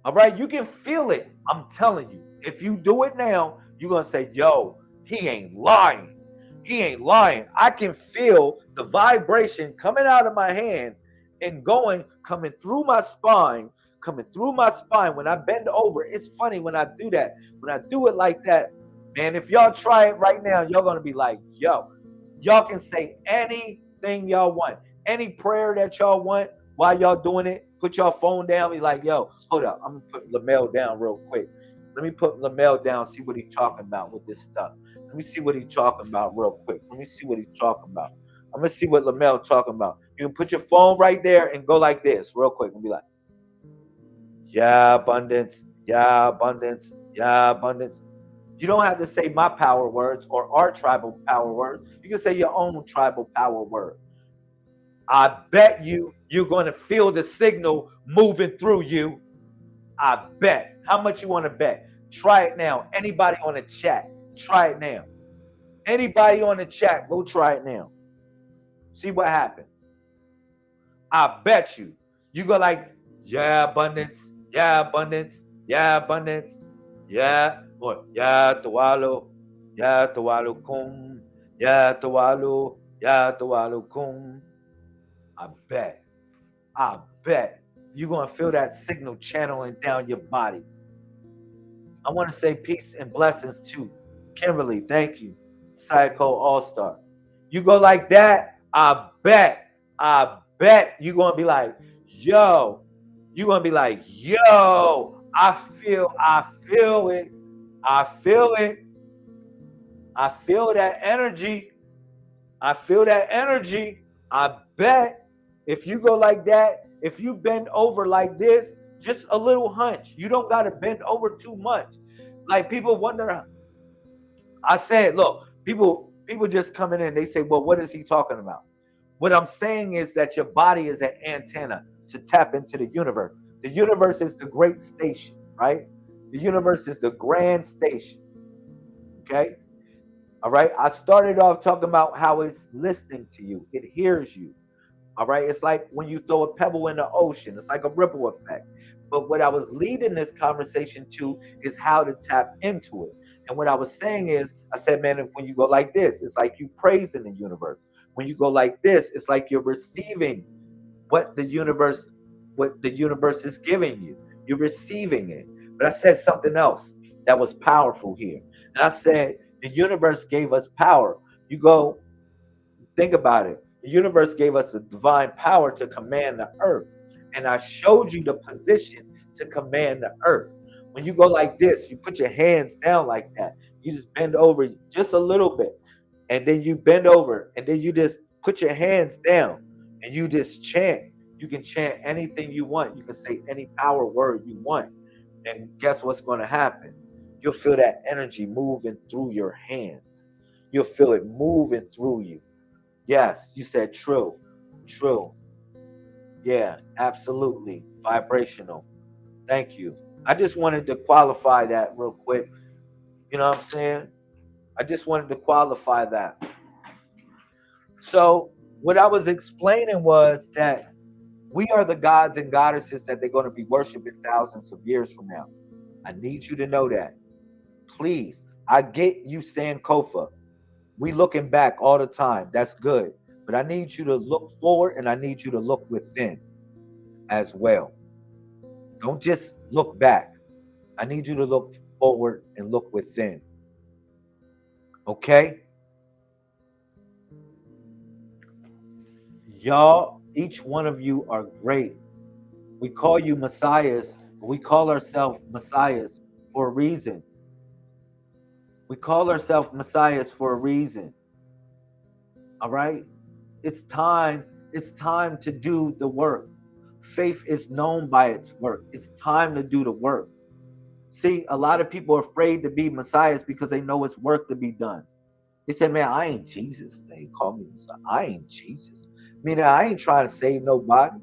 All right, you can feel it. I'm telling you. If you do it now, you're going to say, yo, he ain't lying. He ain't lying. I can feel the vibration coming out of my hand and coming through my spine, When I bend over, it's funny when I do that. When I do it like that, man, if y'all try it right now, y'all going to be like, yo, y'all can say anything y'all want. Any prayer that y'all want while y'all doing it, put your phone down, be like, yo, hold up. I'm going to put Lamel down real quick. Let me put Lamel down, see what he's talking about with this stuff. Let me see what he's talking about real quick. Let me see what he's talking about. I'm going to see what Lamel talking about. You can put your phone right there and go like this real quick and be like, yeah, abundance. Yeah, abundance. Yeah, abundance. You don't have to say my power words or our tribal power words. You can say your own tribal power word. I bet you're going to feel the signal moving through you. I bet. How much you want to bet? Try it now. Anybody on the chat, try it now. Anybody on the chat, go try it now. See what happens. I bet you. You go like, yeah, abundance. Yeah, abundance. Yeah, abundance. Yeah. Or, yeah, tawalo. Yeah, tawalo kum. Yeah, tawalo. Yeah, tawalo kum. I bet you're going to feel that signal channeling down your body. I want to say peace and blessings to Kimberly. Thank you. Psycho All-Star. You go like that, I bet you're going to be like, yo. You're going to be like, yo, I feel it. I feel it. I feel that energy. I feel that energy. I bet if you go like that, if you bend over like this, just a little hunch. You don't got to bend over too much. Like people wonder. I said, look, people just coming in. They say, well, what is he talking about? What I'm saying is that your body is an antenna to tap into the universe. The universe is the great station, right? The universe is the grand station. Okay? All right? I started off talking about how it's listening to you. It hears you. All right? It's like when you throw a pebble in the ocean. It's like a ripple effect. But what I was leading this conversation to is how to tap into it. And what I was saying is, I said, man, if when you go like this, it's like you praising the universe. When you go like this, it's like you're receiving what the universe is giving you. You're receiving it. But I said something else that was powerful here. And I said, the universe gave us power. You go, think about it. The universe gave us the divine power to command the earth. And I showed you the position to command the earth. When you go like this, you put your hands down like that. You just bend over just a little bit. And then you bend over. And then you just put your hands down. And you just chant. You can chant anything you want. You can say any power word you want. And guess what's going to happen? You'll feel that energy moving through your hands. You'll feel it moving through you. Yes, you said true. True. Yeah, absolutely. Vibrational. Thank you. I just wanted to qualify that real quick. You know what I'm saying? I just wanted to qualify that. So what I was explaining was that we are the gods and goddesses that they're going to be worshiping thousands of years from now. I need you to know that. Please. I get you saying Kofa. We looking back all the time. That's good. But I need you to look forward and I need you to look within as well. Don't just look back. I need you to look forward and look within. Okay? Y'all, each one of you are great. We call you messiahs, but we call ourselves messiahs for a reason. We call ourselves messiahs for a reason. All right? It's time to do the work. Faith is known by its work. It's time to do the work. See, a lot of people are afraid to be messiahs because they know it's work to be done. They say, man, I ain't Jesus. They call me Messiah. I ain't Jesus. Meaning I ain't trying to save nobody.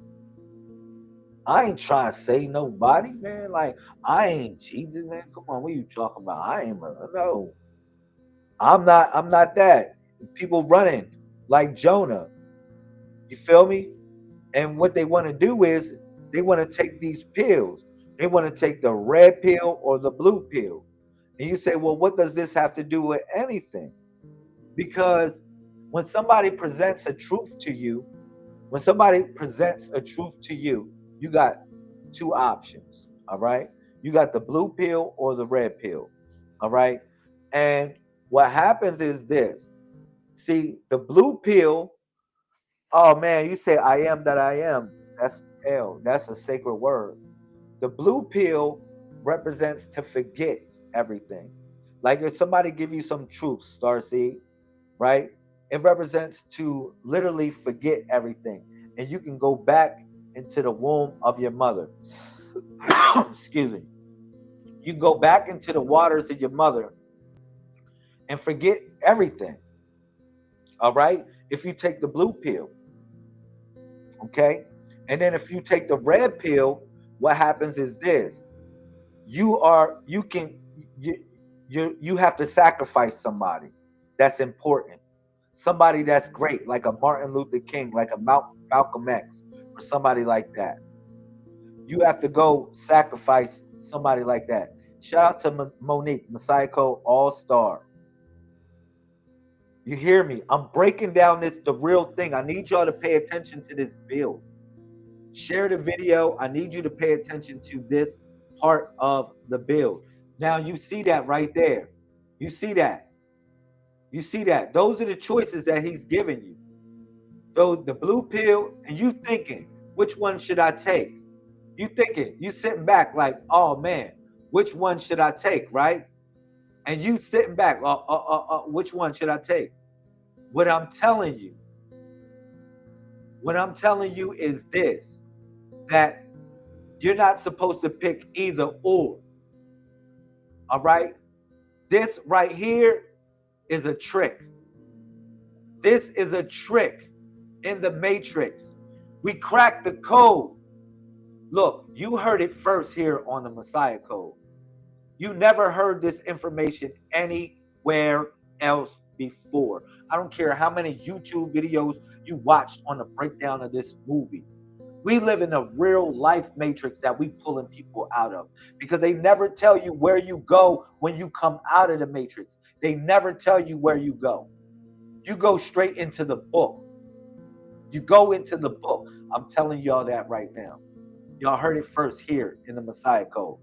I ain't trying to save nobody, man. Like, I ain't Jesus, man. Come on, what are you talking about? I ain't no. I'm not that. People running like Jonah. You feel me? And what they want to do is they want to take these pills. They want to take the red pill or the blue pill. And you say, well, what does this have to do with anything? Because when somebody presents a truth to you, you got two options. All right. You got the blue pill or the red pill. All right. And what happens is this. See, the blue pill, oh man, you say, I am that I am. That's hell. That's a sacred word. The blue pill represents to forget everything. Like if somebody give you some truth, Starseed, right? It represents to literally forget everything. And you can go back into the womb of your mother. Excuse me. You go back into the waters of your mother and forget everything. All right? If you take the blue pill. Okay? And then if you take the red pill, what happens is this. You have to sacrifice somebody that's important. Somebody that's great, like a Martin Luther King, like a Malcolm X, or somebody like that. You have to go sacrifice somebody like that. Shout out to Monique, Messiah Code All-Star. You hear me? I'm breaking down the real thing. I need y'all to pay attention to this build. Share the video. I need you to pay attention to this part of the build. Now you see that right there. You see that. You see that. Those are the choices that he's giving you. Those, the blue pill, and you thinking, which one should I take? You thinking, you sitting back like, oh man, which one should I take, right? And you sitting back, which one should I take? What I'm telling you is this, that you're not supposed to pick either or. All right? This right here is a trick. This is a trick in the matrix. We cracked the code. Look, you heard it first here on the Messiah Code. You never heard this information anywhere else before. I don't care how many YouTube videos you watched on the breakdown of this movie. We live in a real life matrix that we pulling people out of, because they never tell you where you go when you come out of the matrix. They never tell you where you go. You go straight into the book. You go into the book. I'm telling y'all that right now. Y'all heard it first here in the Messiah Code.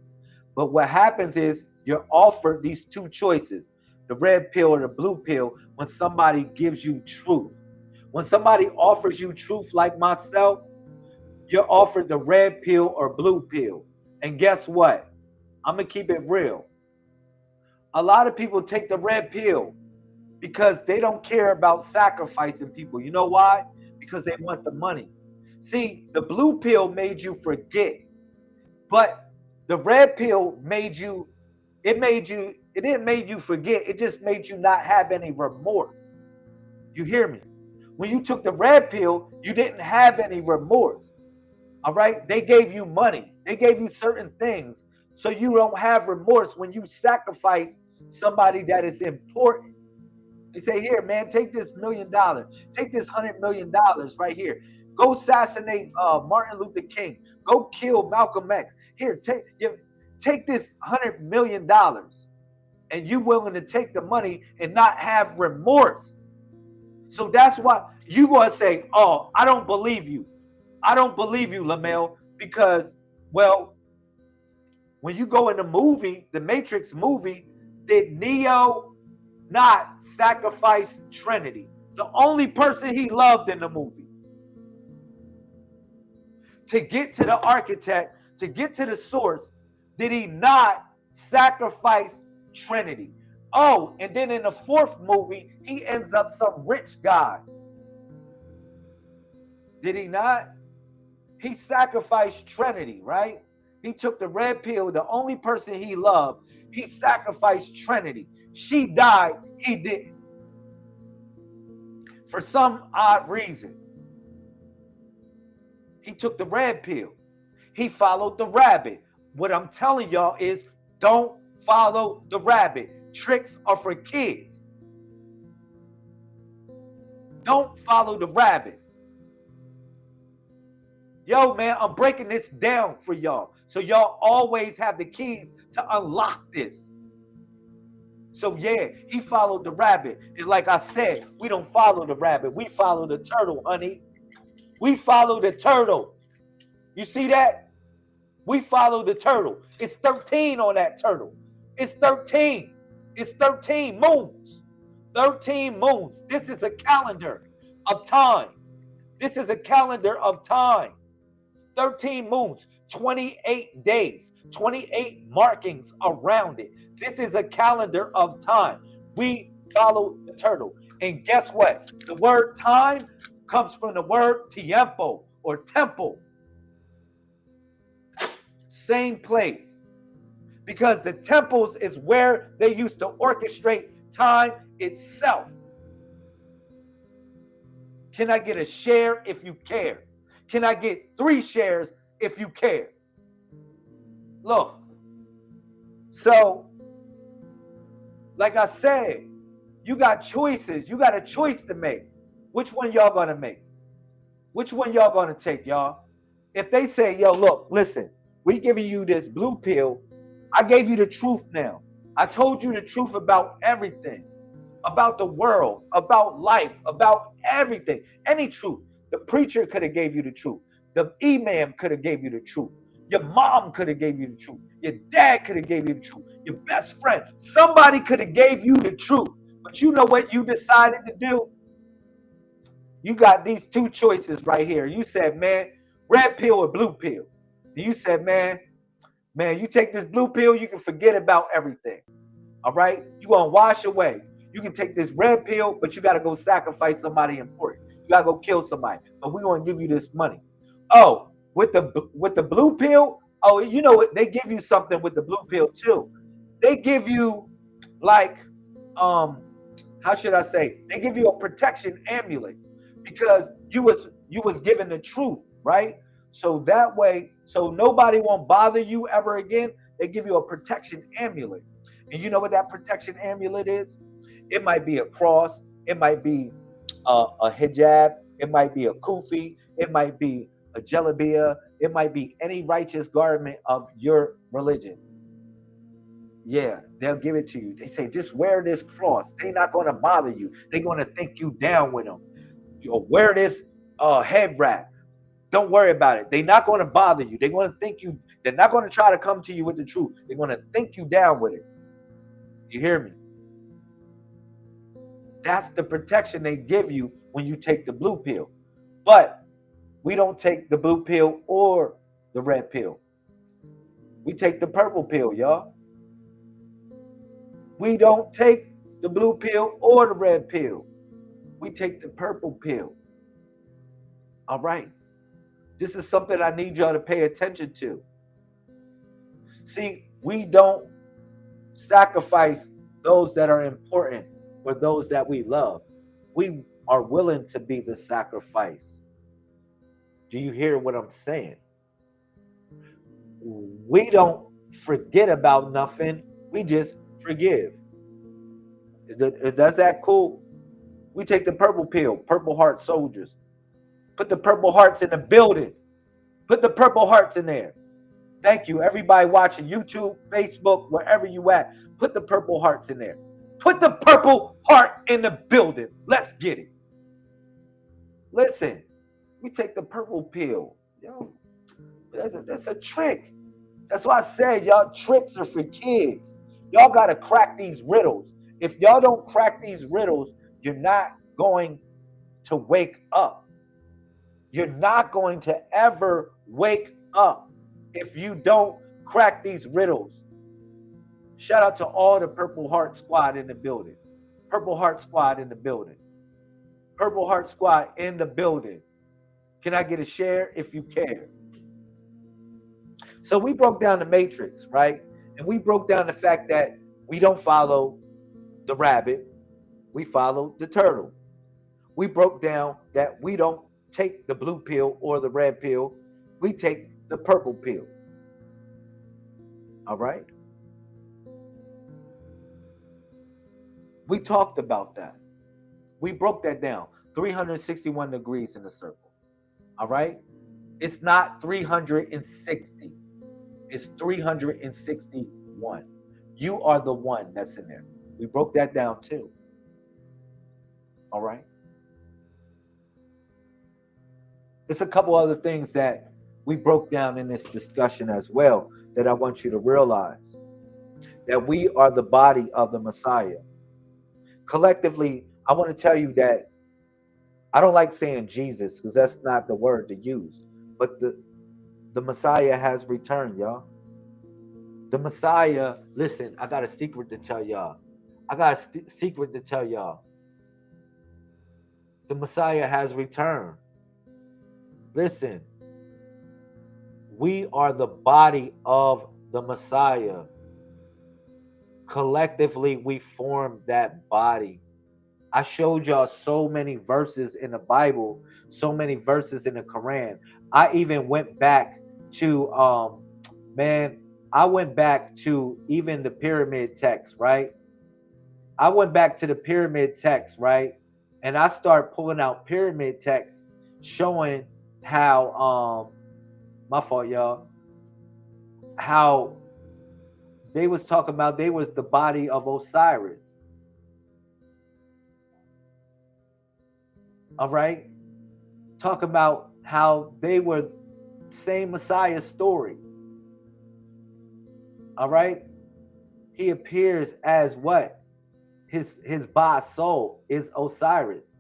But what happens is you're offered these two choices, the red pill or the blue pill, when somebody gives you truth. When somebody offers you truth like myself, you're offered the red pill or blue pill. And guess what? I'm going to keep it real. A lot of people take the red pill because they don't care about sacrificing people. You know why? Because they want the money. See, the blue pill made you forget, but the red pill it didn't make you forget. It just made you not have any remorse. You hear me? When you took the red pill, you didn't have any remorse. All right? They gave you money. They gave you certain things. So you don't have remorse when you sacrifice somebody that is important. They say, here, man, take this $1 million. Take this $100 million right here. Go assassinate Martin Luther King. Go kill Malcolm X. Here, take this $100 million. And you willing to take the money and not have remorse. So that's why you going to say, oh, I don't believe you. I don't believe you, Lamel, because, well, when you go in the movie, the Matrix movie, did Neo not sacrifice Trinity? The only person he loved in the movie. To get to the architect, to get to the source, did he not sacrifice Trinity? Oh, and then in the fourth movie, he ends up some rich guy. Did he not? He sacrificed Trinity, right? He took the red pill, the only person he loved. He sacrificed Trinity. She died, he didn't. For some odd reason. He took the red pill. He followed the rabbit. What I'm telling y'all is don't follow the rabbit. Tricks are for kids. Don't follow the rabbit. Yo, man, I'm breaking this down for y'all. So y'all always have the keys to unlock this. So yeah, he followed the rabbit. And like I said, we don't follow the rabbit. We follow the turtle, honey. We follow the turtle. You see that? We follow the turtle. It's 13 on that turtle. It's 13. It's 13 moons. 13 moons. This is a calendar of time. This is a calendar of time. 13 moons, 28 days, 28 markings around it. This is a calendar of time. We follow the turtle. And guess what? The word time comes from the word tiempo or temple. Same place. Because the temples is where they used to orchestrate time itself. Can I get a share if you care? Can I get 3 shares if you care? Look. So, like I said, you got choices. You got a choice to make. Which one y'all gonna make? Which one y'all gonna take, y'all? If they say, yo, look, listen, we giving you this blue pill. I gave you the truth now. I told you the truth about everything. About the world, about life, about everything. Any truth. The preacher could have gave you the truth. The imam could have gave you the truth. Your mom could have gave you the truth. Your dad could have gave you the truth. Your best friend. Somebody could have gave you the truth. But you know what you decided to do? You got these 2 choices right here. You said, man, red pill or blue pill. And you said, man, you take this blue pill, you can forget about everything. All right? You're going to wash away. You can take this red pill, but you got to go sacrifice somebody important. You got to go kill somebody. But we're going to give you this money. Oh, with the blue pill, oh, you know what? They give you something with the blue pill too. They give you like, how should I say? They give you a protection amulet because you was given the truth, right? So that way, so nobody won't bother you ever again. They give you a protection amulet. And you know what that protection amulet is? It might be a cross. It might be a hijab. It might be a kufi. It might be a jalabia. It might be any righteous garment of your religion. Yeah, they'll give it to you. They say, just wear this cross. They're not going to bother you. They're going to think you down with them. You'll wear this head wrap. Don't worry about it. They're not going to bother you. They're going to think you. They're not going to try to come to you with the truth. They're going to think you down with it. You hear me? That's the protection they give you when you take the blue pill. But we don't take the blue pill or the red pill. We take the purple pill, y'all. We don't take the blue pill or the red pill. We take the purple pill. All right. This is something I need y'all to pay attention to. See, we don't sacrifice those that are important for those that we love. We are willing to be the sacrifice. Do you hear what I'm saying? We don't forget about nothing. We just forgive. Is that cool? We take the purple pill, Purple Heart soldiers. Put the purple hearts in the building. Put the purple hearts in there. Thank you. Everybody watching YouTube, Facebook, wherever you at, put the purple hearts in there. Put the purple heart in the building. Let's get it. Listen, we take the purple pill. Yo, that's a trick. That's why I said y'all tricks are for kids. Y'all gotta crack these riddles. If y'all don't crack these riddles, you're not going to wake up. You're not going to ever wake up if you don't crack these riddles. Shout out to all the Purple Heart Squad in the building. Purple Heart Squad in the building. Purple Heart Squad in the building. Can I get a share if you care? So we broke down the matrix, right? And we broke down the fact that we don't follow the rabbit, we follow the turtle. We broke down that we don't take the blue pill or the red pill, we take the purple pill. All right? We talked about that. We broke that down. 361 degrees in the circle. All right? It's not 360. It's 361. You are the one that's in there. We broke that down too. All right? There's a couple other things that we broke down in this discussion as well that I want you to realize. That we are the body of the Messiah. Collectively, I want to tell you that I don't like saying Jesus because that's not the word to use. But the Messiah has returned, y'all. The Messiah, listen, I got a secret to tell y'all. Secret to tell y'all. The Messiah has returned. Listen, we are the body of the Messiah. Collectively, we form that body. I showed y'all so many verses in the Bible, so many verses in the Quran. I even went back to, I went back to even the pyramid text, right? I went back to the pyramid text, right? And I started pulling out pyramid text showing how, my fault, y'all, how they was talking about they was the body of Osiris. All right? Talk about how they were same Messiah story. All right? He appears as what? His Ba soul is Osiris.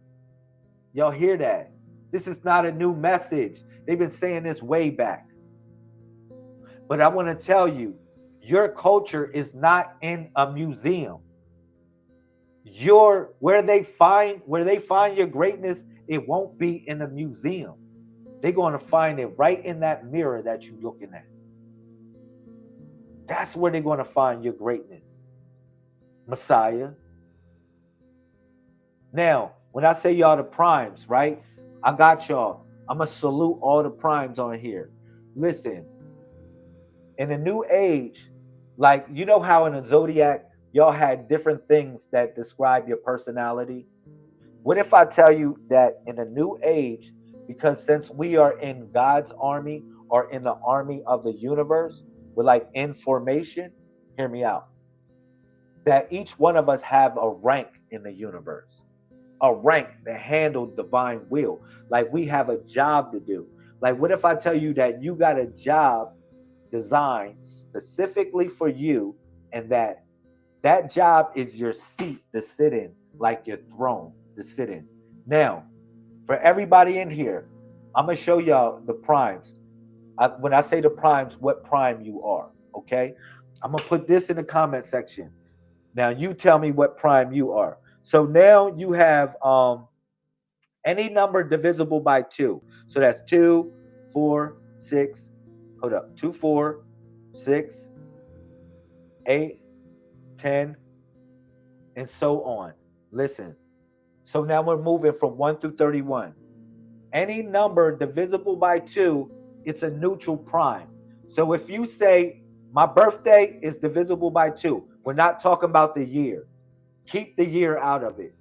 Y'all hear that? This is not a new message. They've been saying this way back. But I want to tell you, your culture is not in a museum. Where they find your greatness, it won't be in a museum. They're going to find it right in that mirror that you're looking at. That's where they're going to find your greatness. Messiah. Now, when I say y'all the primes, right? I got y'all. I'm going to salute all the primes on here. Listen, in the new age, like, you know how in a zodiac, y'all had different things that describe your personality? What if I tell you that in a new age, because since we are in God's army or in the army of the universe, we're like in formation, hear me out, that each one of us have a rank in the universe, a rank that handles divine will. Like we have a job to do. Like what if I tell you that you got a job designed specifically for you, and that job is your seat to sit in, like your throne to sit in. Now, for everybody in here, I'm going to show y'all the primes. When I say the primes, what prime you are, okay? I'm going to put this in the comment section. Now, you tell me what prime you are. So now you have any number divisible by 2. So that's 2, 4, 6, hold up, 2, 4, 6, 8, 10, and so on. Listen. So now we're moving from 1 through 31. Any number divisible by 2, it's a neutral prime. So if you say my birthday is divisible by 2, we're not talking about the year. Keep the year out of it.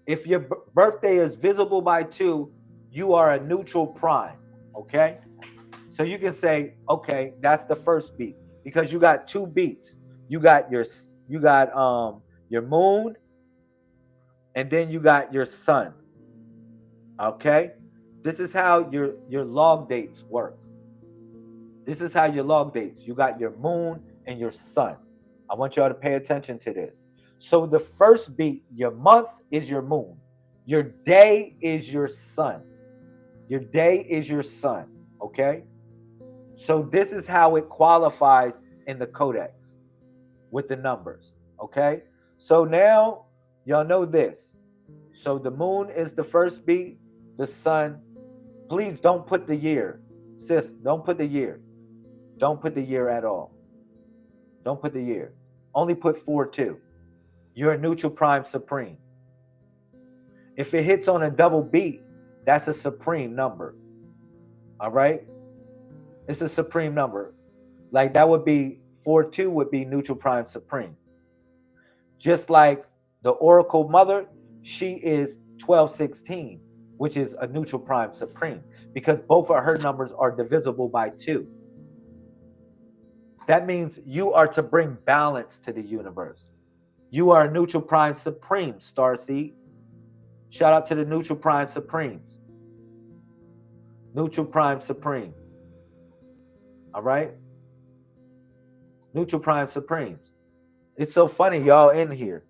If your birthday is visible by 2, you are a neutral prime, okay? So you can say, okay, that's the first beat because you got 2 beats. You got your moon, and then you got your sun. Okay? This is how your log dates work. This is how your log dates. You got your moon and your sun. I want y'all to pay attention to this. So the first beat, your month is your moon. Your day is your sun. Your day is your sun. Okay? So this is how it qualifies in the codex with the numbers. Okay? So now y'all know this. So the moon is the first beat, the sun. Please don't put the year. Sis, don't put the year. Don't put the year at all. Don't put the year. Only put 4-2. You're a neutral prime supreme. If it hits on a double beat, that's a supreme number. All right? It's a supreme number. Like that would be 4-2 would be neutral prime supreme. Just like the Oracle Mother, she is 1216, which is a neutral prime supreme because both of her numbers are divisible by 2. That means you are to bring balance to the universe. You are a neutral prime supreme, Starseed. Shout out to the neutral prime supremes. Neutral prime supreme. All right? Neutral prime supremes. It's so funny, y'all in here.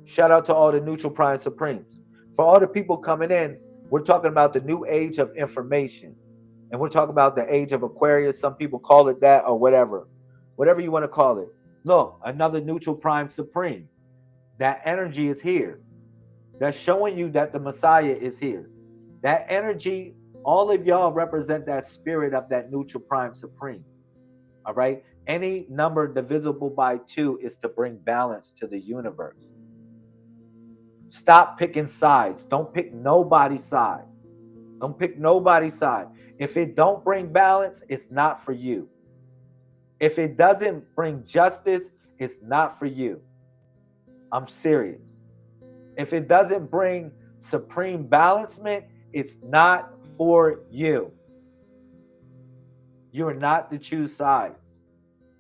Shout out to all the neutral prime supremes. For all the people coming in, we're talking about the new age of information. And we're talking about the age of Aquarius. Some people call it that or whatever. Whatever you want to call it. Look, another neutral prime supreme. That energy is here. That's showing you that the Messiah is here. That energy, all of y'all represent that spirit of that neutral prime supreme. All right? Any number divisible by 2 is to bring balance to the universe. Stop picking sides. Don't pick nobody's side. Don't pick nobody's side. If it don't bring balance, it's not for you. If it doesn't bring justice, it's not for you. I'm serious. If it doesn't bring supreme balancement, it's not for you. You are not to choose sides.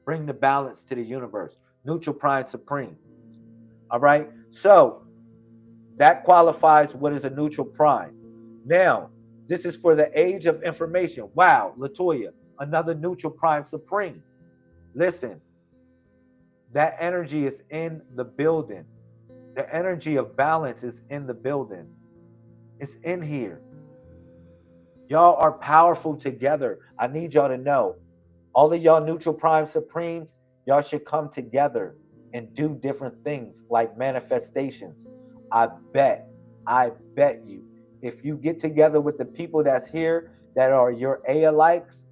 Bring the balance to the universe. Neutral prime supreme. All right? So that qualifies what is a neutral prime. Now, this is for the age of information. Wow, Latoya, another neutral prime supreme. Listen, that energy is in the building. The energy of balance is in the building. It's in here. Y'all are powerful together. I need y'all to know. All of y'all neutral prime supremes, y'all should come together and do different things like manifestations. I bet you, if you get together with the people that's here that are your A-alikes,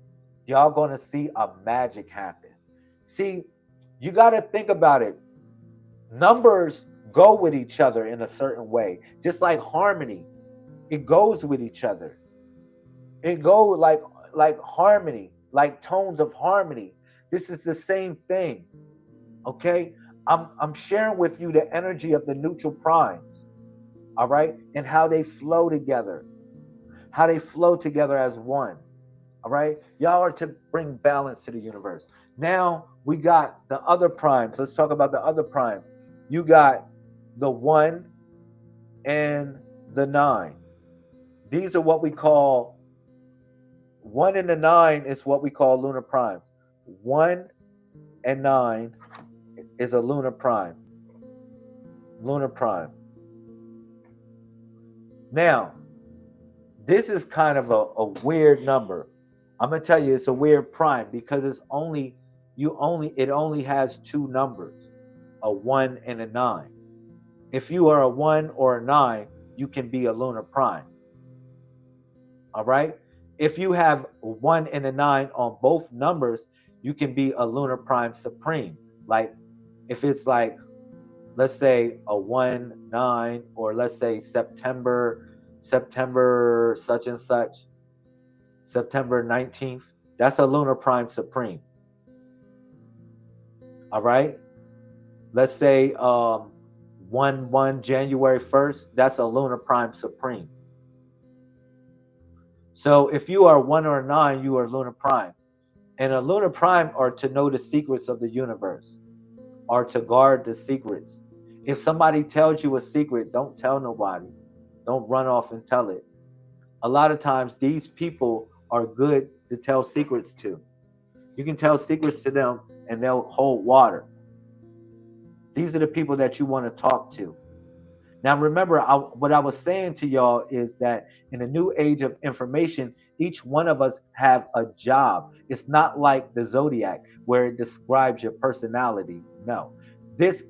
y'all gonna see a magic happen. See, you got to think about it. Numbers go with each other in a certain way, just like harmony. It goes with each other. It goes like harmony, like tones of harmony. This is the same thing. Okay? I'm sharing with you the energy of the neutral primes. All right? And how they flow together. How they flow together as one. All right? Y'all are to bring balance to the universe. Now we got the other primes. Let's talk about the other primes. You got the 1 and the 9. These are what we call 1 and the 9 is what we call lunar primes. 1 and 9 is a lunar prime. Lunar prime. Now, this is kind of a weird number. I'm gonna tell you it's a weird prime because it only has 2 numbers, a 1 and a 9. If you are a 1 or a 9, you can be a lunar prime. All right? If you have a 1 and a 9 on both numbers, you can be a lunar prime supreme. Like if it's like, let's say a 1-9, or let's say September such and such, September 19th, that's a lunar prime supreme. All right? Let's say 1 January 1st, that's a lunar prime supreme. So if you are 1 or a 9, you are lunar prime. And a lunar prime are to know the secrets of the universe, are to guard the secrets. If somebody tells you a secret, don't tell nobody. Don't run off and tell it. A lot of times these people are good to tell secrets to. You can tell secrets to them and they'll hold water. These are the people that you want to talk to. Now, remember, what I was saying to y'all is that in the new age of information, each one of us have a job. It's not like the zodiac where it describes your personality. No, this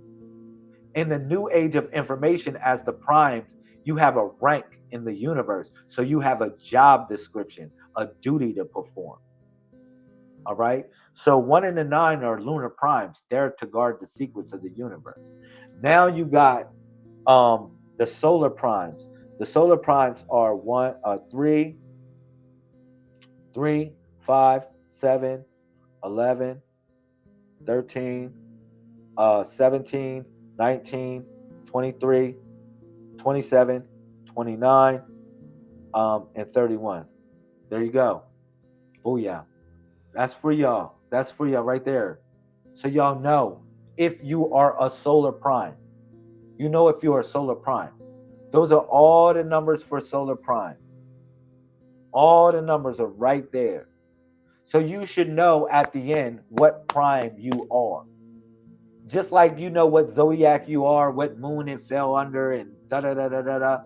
in the new age of information as the primes, you have a rank in the universe. So you have a job description, a duty to perform. All right. So 1 and the 9 are lunar primes. They're to guard the secrets of the universe. Now you got the solar primes. The solar primes are 3, 3, 5, 7, 11, 13, 17, 19, 23, 27, 29, and 31. There you go. Oh yeah. That's for y'all. That's for y'all right there. So y'all know if you are a solar prime. You know if you are a solar prime. Those are all the numbers for solar prime. All the numbers are right there. So you should know at the end what prime you are. Just like you know what zodiac you are, what moon it fell under, and da da da da da da.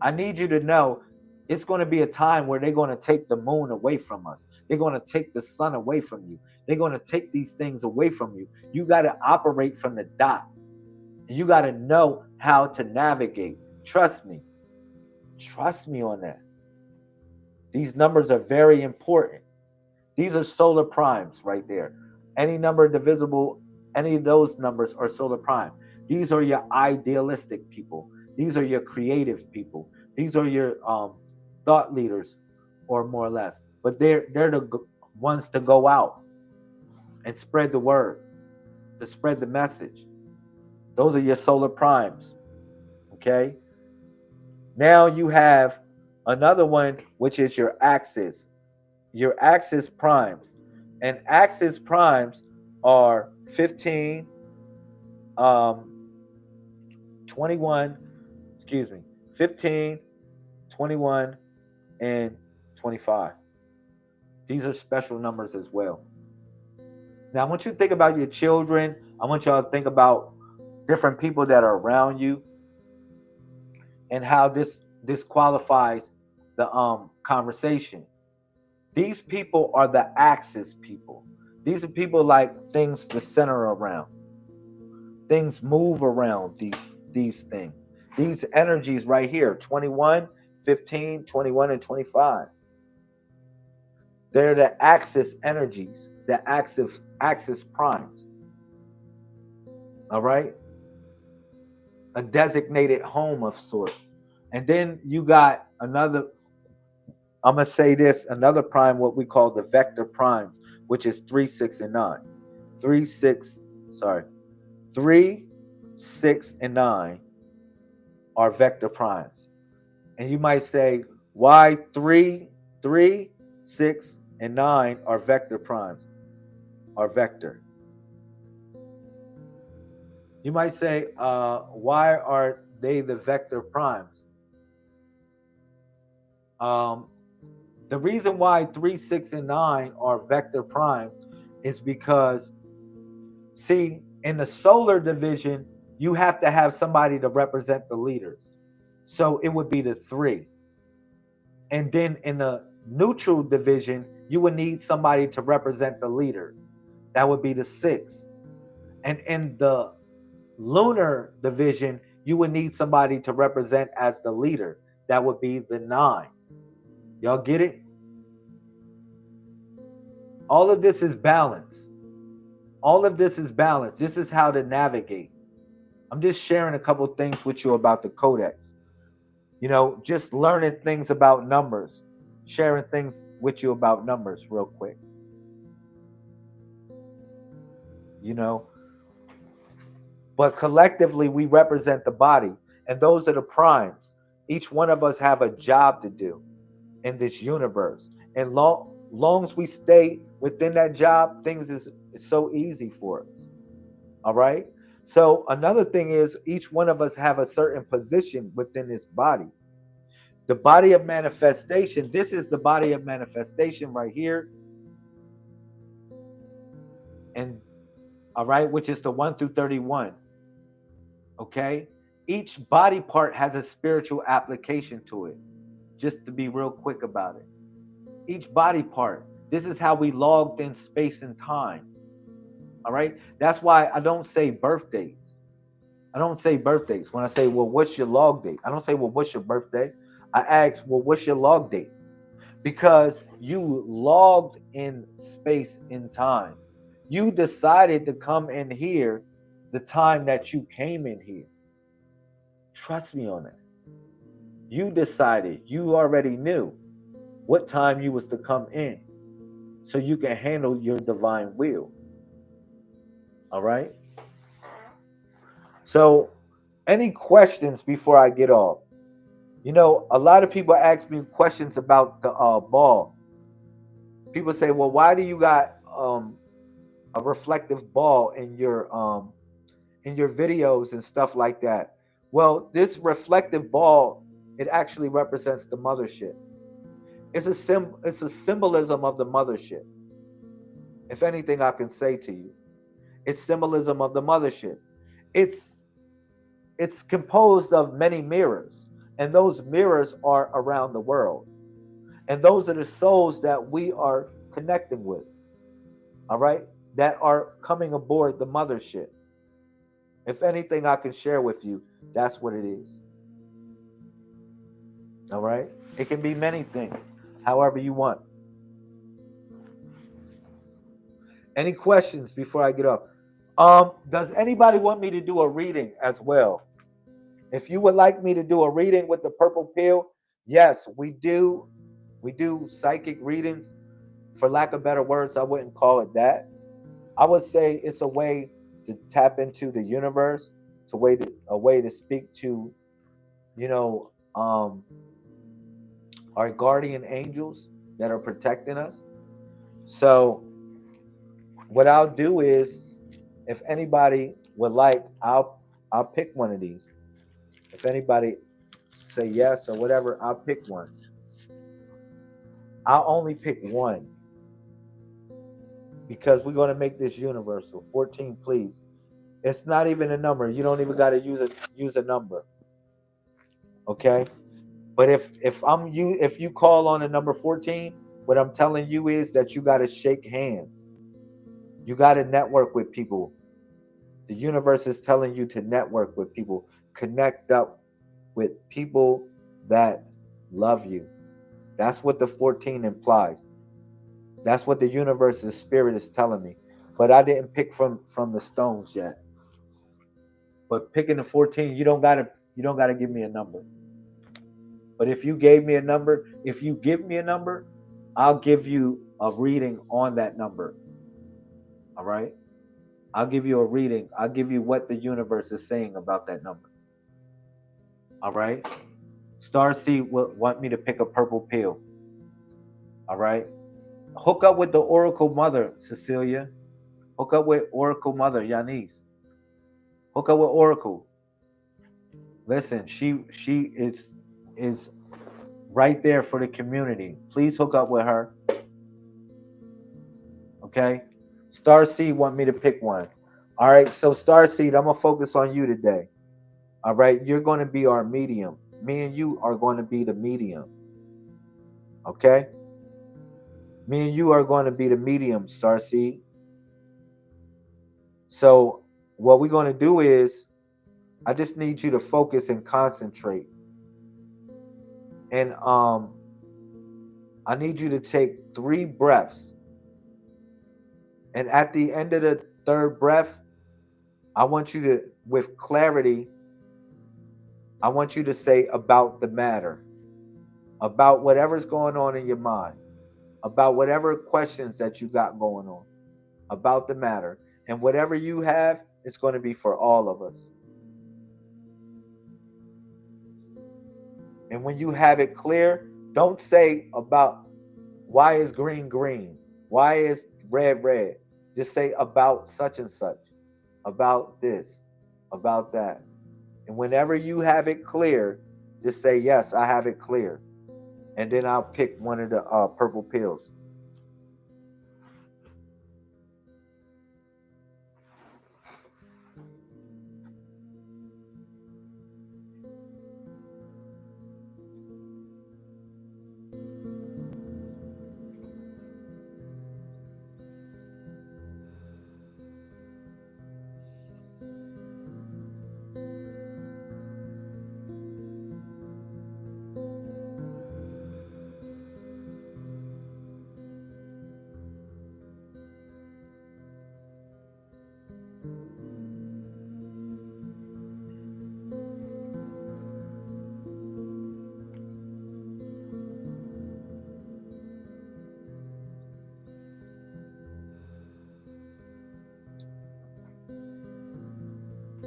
I need you to know it's going to be a time where they're going to take the moon away from us. They're going to take the sun away from you. They're going to take these things away from you. You got to operate from the dot. You got to know how to navigate. Trust me. Trust me on that. These numbers are very important. These are solar primes right there. Any number divisible, any of those numbers are solar prime. These are your idealistic people. These are your creative people. These are your thought leaders, or more or less. But they're the ones to go out and spread the word, to spread the message. Those are your solar primes. Okay. Now you have another one, which is your axis. Your axis primes. And axis primes are 15, 21, 15, 21, and 25. These are special numbers as well. Now, I want you to think about your children. I want y'all to think about different people that are around you and how this qualifies the conversation. These people are the axis people. These are people like things to center around. Things move around these things. These energies right here, 21, 15, 21, and 25. They're the axis energies, the axis primes. All right? A designated home of sort. And then you got another, I'm going to say this, another prime, what we call the vector primes, which is 3, 6, and 9. 3, 6, sorry. 3, 6, and 9 are vector primes. And you might say, why 3, 6, and 9 are vector primes, are vector? You might say, why are they the vector primes? The reason why 3, 6, and 9 are vector primes is because, see, in the solar division, you have to have somebody to represent the leaders. So it would be the 3. And then in the neutral division, you would need somebody to represent the leader. That would be the 6. And in the lunar division, you would need somebody to represent as the leader. That would be the 9. Y'all get it? All of this is balance. All of this is balance. This is how to navigate. I'm just sharing a couple things with you about the codex. You know, just learning things about numbers, sharing things with you about numbers real quick. You know, but collectively we represent the body, and those are the primes. Each one of us have a job to do in this universe, and long as we stay within that job, things is so easy for us. All right. So another thing is each one of us have a certain position within this body. The body of manifestation, this is the body of manifestation right here. And all right, which is the 1 through 31. Okay. Each body part has a spiritual application to it. Just to be real quick about it. Each body part. This is how we logged in space and time. All right. That's why I don't say birthdays. I don't say birthdays. When I say, well, what's your log date? I don't say, well, what's your birthday? I ask, well, what's your log date? Because you logged in space and time. You decided to come in here the time that you came in here. Trust me on that. You decided, you already knew what time you was to come in so you can handle your divine will. All right? So, any questions before I get off? You know, a lot of people ask me questions about the ball. People say, well, why do you got a reflective ball in your videos and stuff like that? Well, this reflective ball, it actually represents the mothership. It's a symbolism of the mothership. If anything I can say to you, it's symbolism of the mothership. It's composed of many mirrors, and those mirrors are around the world. And those are the souls that we are connecting with. All right? That are coming aboard the mothership. If anything I can share with you, that's what it is. All right? It can be many things, however you want. Any questions before I get up? Does anybody want me to do a reading as well? If you would like me to do a reading with the purple pill, yes, we do. We do psychic readings. For lack of better words, I wouldn't call it that. I would say it's a way to tap into the universe, it's a way to speak to, you know, our guardian angels that are protecting us. So what I'll do is, if anybody would like, I'll pick one of these. If anybody say yes or whatever, I'll pick one. I'll only pick one because we're going to make this universal. 14, please. It's not even a number. You don't even got to use a number. Okay? But if you call on a number 14, what I'm telling you is that you got to shake hands. You got to network with people. The universe is telling you to network with people, connect up with people that love you. That's what the 14 implies. That's what the universe's spirit is telling me. But I didn't pick from the stones yet. But picking the 14, you don't gotta give me a number. But if you give me a number, I'll give you a reading on that number. All right? I'll give you a reading. I'll give you what the universe is saying about that number. All right? Starseed will want me to pick a purple pill. All right? Hook up with the Oracle Mother, Cecilia. Hook up with Oracle Mother, Yanis. Hook up with Oracle. Listen, she is right there for the community. Please hook up with her. Okay? Starseed want me to pick one. All right, so Starseed, I'm going to focus on you today. All right, you're going to be our medium. Me and you are going to be the medium. Okay? Me and you are going to be the medium, Starseed. So what we're going to do is, I just need you to focus and concentrate. And I need you to take 3 breaths. And at the end of the 3rd breath, I want you to, with clarity, I want you to say about the matter, about whatever's going on in your mind, about whatever questions that you got going on, about the matter. And whatever you have, it's going to be for all of us. And when you have it clear, don't say about why is green green, why is red red. Just say about such and such, about this, about that. And whenever you have it clear, Just say, yes, I have it clear. And then I'll pick one of the purple pills.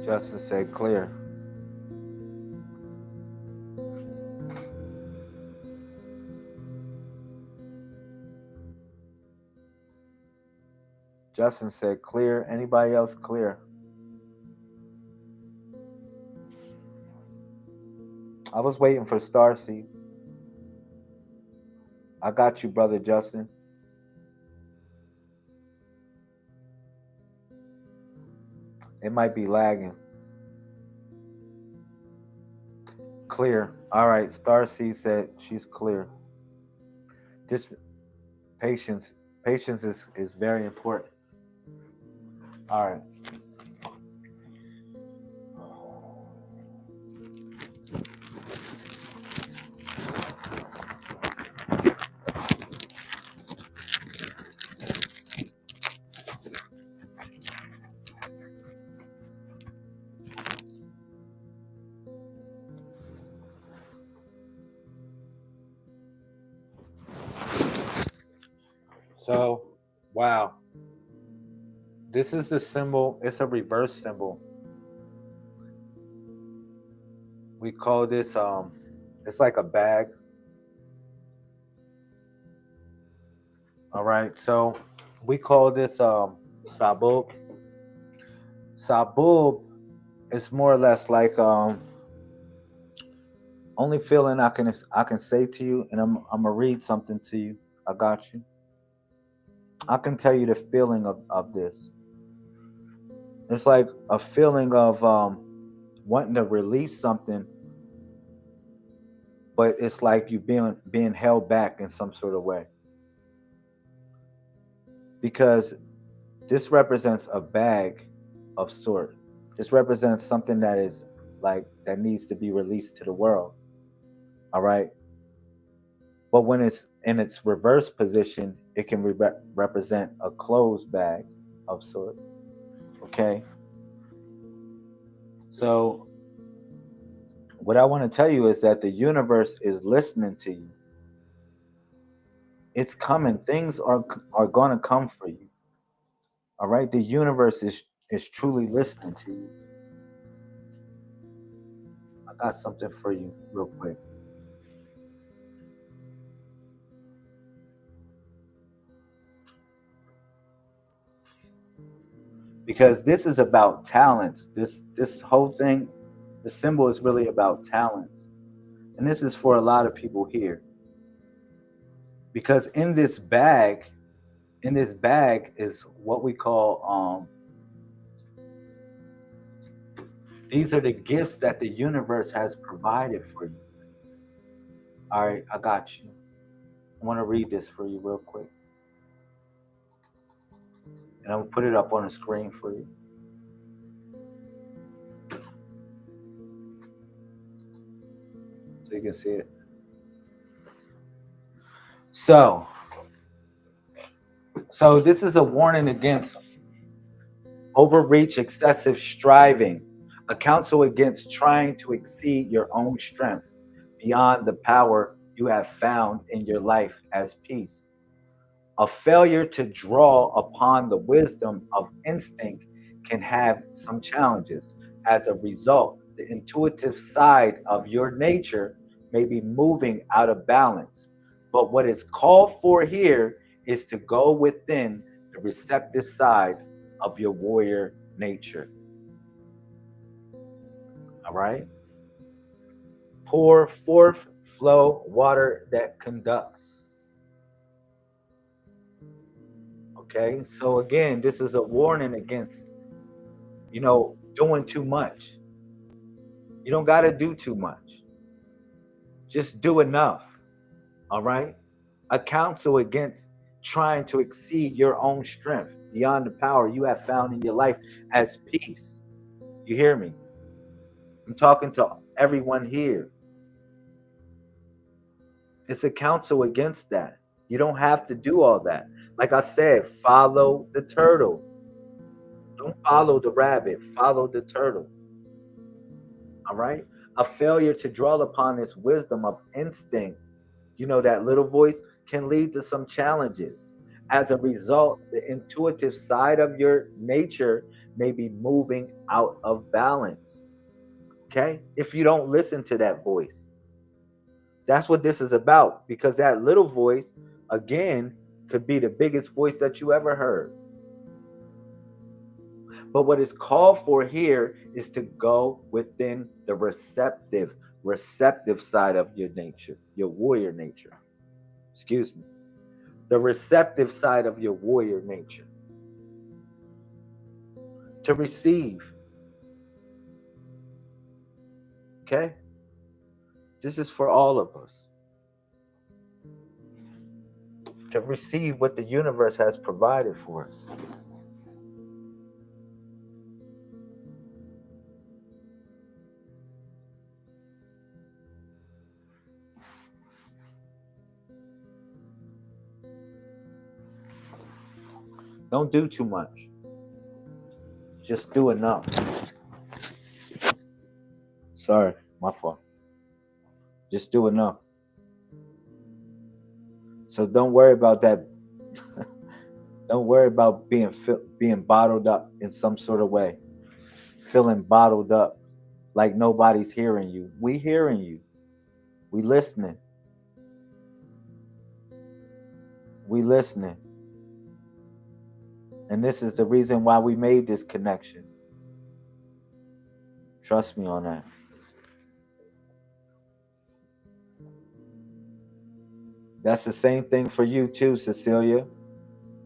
Justin said clear. Justin said clear. Anybody else clear? I was waiting for Starseed. I got you, brother Justin. It might be lagging. Clear. All right. Starseed said she's clear. Just patience. Patience is very important. All right. So, wow. This is the symbol. It's a reverse symbol. We call this it's like a bag. All right. So, we call this sabub. Sabub is more or less like only feeling I can say to you, and I'm gonna read something to you. I got you. I can tell you the feeling of this. It's like a feeling of wanting to release something, but it's like you being held back in some sort of way. Because this represents a bag of sort. This represents something that is like that needs to be released to the world. All right. But when it's in its reverse position, it can represent a closed bag of sort. Okay. So what I want to tell you is that the universe is listening to you. It's coming. Things are going to come for you. All right. The universe is truly listening to you. I got something for you real quick. Because this is about talents. This whole thing, the symbol is really about talents. And this is for a lot of people here. Because in this bag is what we call these are the gifts that the universe has provided for you. All right, I got you. I want to read this for you real quick. And I'm going to put it up on the screen for you. So you can see it. So this is a warning against overreach, excessive striving, a counsel against trying to exceed your own strength beyond the power you have found in your life as peace. A failure to draw upon the wisdom of instinct can have some challenges. As a result, the intuitive side of your nature may be moving out of balance. But what is called for here is to go within the receptive side of your warrior nature. All right? pour forth flow water that conducts. Okay, so again, this is a warning against, doing too much. You don't got to do too much. Just do enough. All right. A counsel against trying to exceed your own strength beyond the power you have found in your life as peace. You hear me? I'm talking to everyone here. It's a counsel against that. You don't have to do all that. Like I said, follow the turtle. Don't follow the rabbit, follow the turtle. All right? A failure to draw upon this wisdom of instinct, that little voice, can lead to some challenges. As a result, the intuitive side of your nature may be moving out of balance. Okay? If you don't listen to that voice. That's what this is about, because that little voice, again, could be the biggest voice that you ever heard. But what is called for here is to go within the receptive side of your nature, your warrior nature. Excuse me. The receptive side of your warrior nature. To receive. Okay? This is for all of us. To receive what the universe has provided for us. Don't do too much. Just do enough. Sorry, my fault. Just do enough. So don't worry about that. Don't worry about being bottled up in some sort of way. Feeling bottled up like nobody's hearing you. We hearing you. We listening. We listening. And this is the reason why we made this connection. Trust me on that. That's the same thing for you too, Cecilia.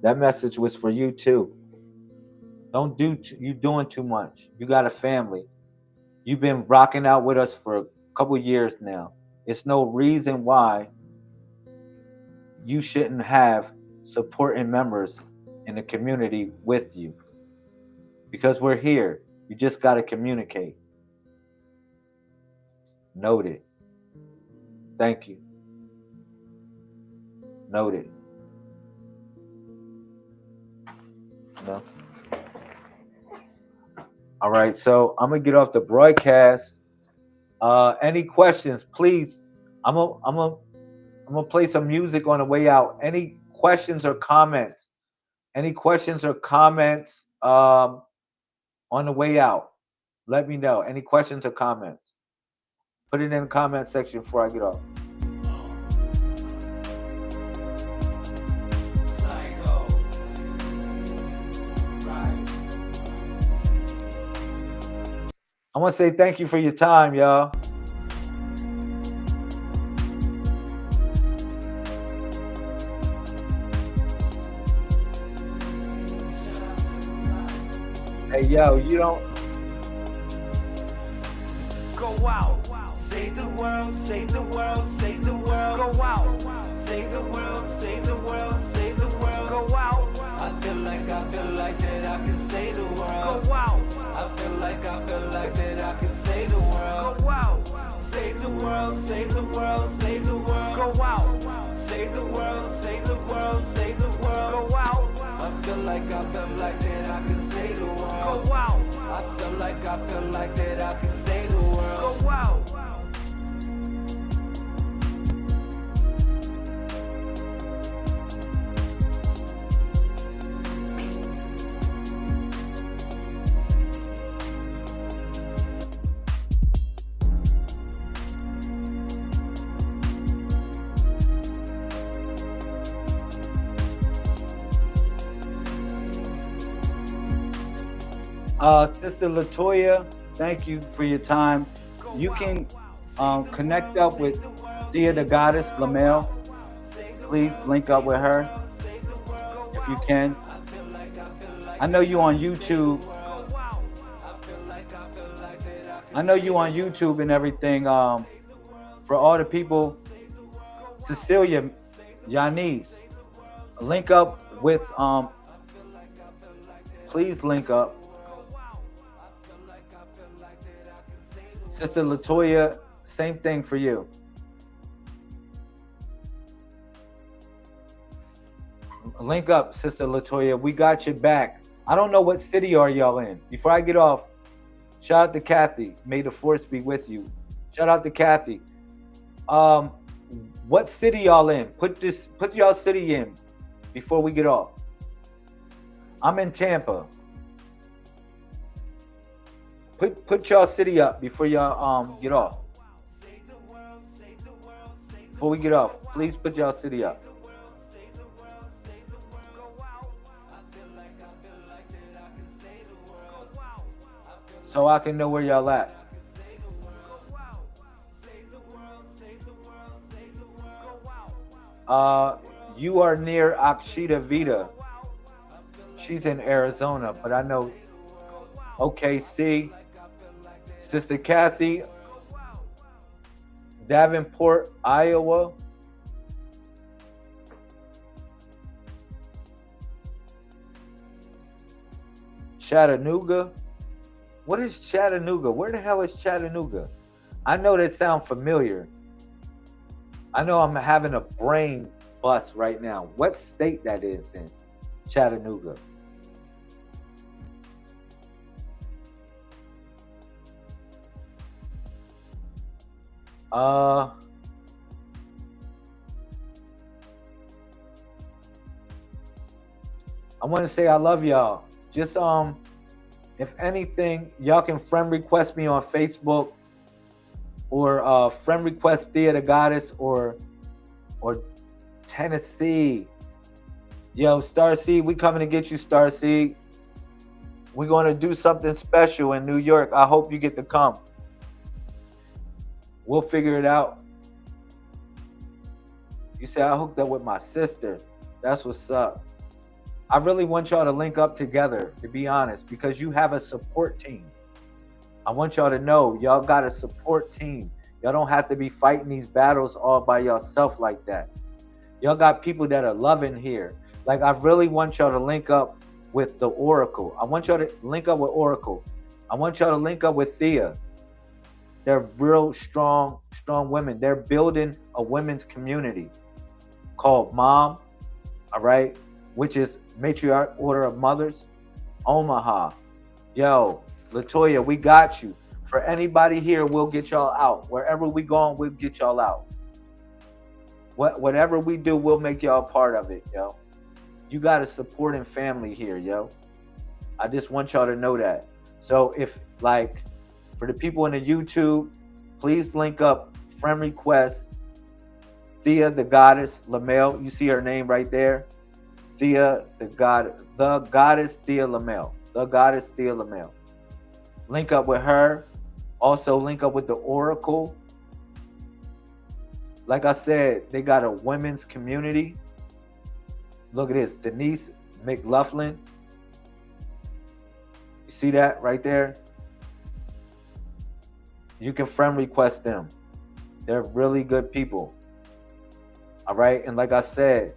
That message was for you too. Don't do you doing too much. You got a family. You've been rocking out with us for a couple years now. It's no reason why you shouldn't have supporting members in the community with you. Because we're here. You just got to communicate. Noted. Thank you. Noted. No. All right, so I'm gonna get off the broadcast. Any questions, please? I'm gonna play some music on the way out. Any questions or comments? Any questions or comments on the way out? Let me know. Any questions or comments? Put it in the comment section before I get off. I want to say thank you for your time, y'all. Hey, yo, you don't go out, save the world, save the world, save the world, go out, save the world, save the world, save the world, go out. I feel like that I can save the world. Go out. I feel like that I can save the world. Go out. Save the world, save the world, save the world. Go out. Save the world, save the world, save the world. Go out. I feel like that I can save the world. Go out. I feel like that I can save the world. Go out. Sister Latoya, thank you for your time. You can Connect up with Thea the Goddess Lamel. Please link up with her if you can. I know you on YouTube. I know you on YouTube and everything. For all the people, Cecilia, Yanis, link up with please link up. Sister Latoya, same thing for you. Link up, Sister Latoya. We got your back. I don't know what city are y'all in. Before I get off, shout out to Kathy. May the force be with you. Shout out to Kathy. What city y'all in? Put y'all city in before we get off. I'm in Tampa. Put y'all city up before y'all get off. Before we get off, please put y'all city up. So I can know where y'all at. You are near Akshita Vita. She's in Arizona, but I know OKC. Sister Kathy, Davenport, Iowa. Chattanooga. What is Chattanooga? Where the hell is Chattanooga? I know that sounds familiar. I know I'm having a brain bust right now. What state that is in? Chattanooga. I want to say I love y'all. Just if anything, y'all can friend request me on Facebook or friend request Thea the Goddess or Tennessee. Yo, Starseed, we coming to get you, Starseed. We're going to do something special in New York. I hope you get to come. We'll figure it out. You say I hooked up with my sister. That's what's up. I really want y'all to link up together, to be honest, because you have a support team. I want y'all to know y'all got a support team. Y'all don't have to be fighting these battles all by yourself like that. Y'all got people that are loving here. Like, I really want y'all to link up with the Oracle. I want y'all to link up with Oracle. I want y'all to link up with Thea. They're real strong women. They're building a women's community called Mom, all right, which is Matriarch Order of Mothers, Omaha. Yo, Latoya, we got you. For anybody here, we'll get y'all out. Wherever we going, we'll get y'all out. Whatever we do, we'll make y'all a part of it, yo. You got a supporting family here, yo. I just want y'all to know that. So if, like, for the people in the YouTube, please link up, friend request, Thea the Goddess Lamel. You see her name right there. Thea the Goddess Thea Lamel. The Goddess Thea Lamel. Link up with her. Also link up with the Oracle. Like I said, they got a women's community. Look at this, Denise McLaughlin. You see that right there? You can friend request them. They're really good people. All right, and like I said,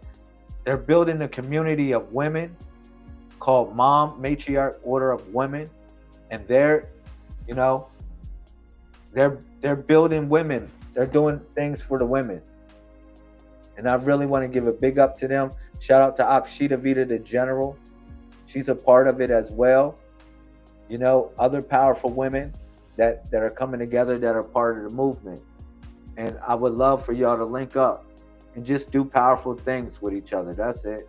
they're building a community of women called Mom Matriarch Order of Women, and they're building women. They're doing things for the women, and I really want to give a big up to them. Shout out to Akshita Vita, the General. She's a part of it as well. You know, other powerful women that are coming together that are part of the movement, and I would love for y'all to link up and just do powerful things with each other. That's it.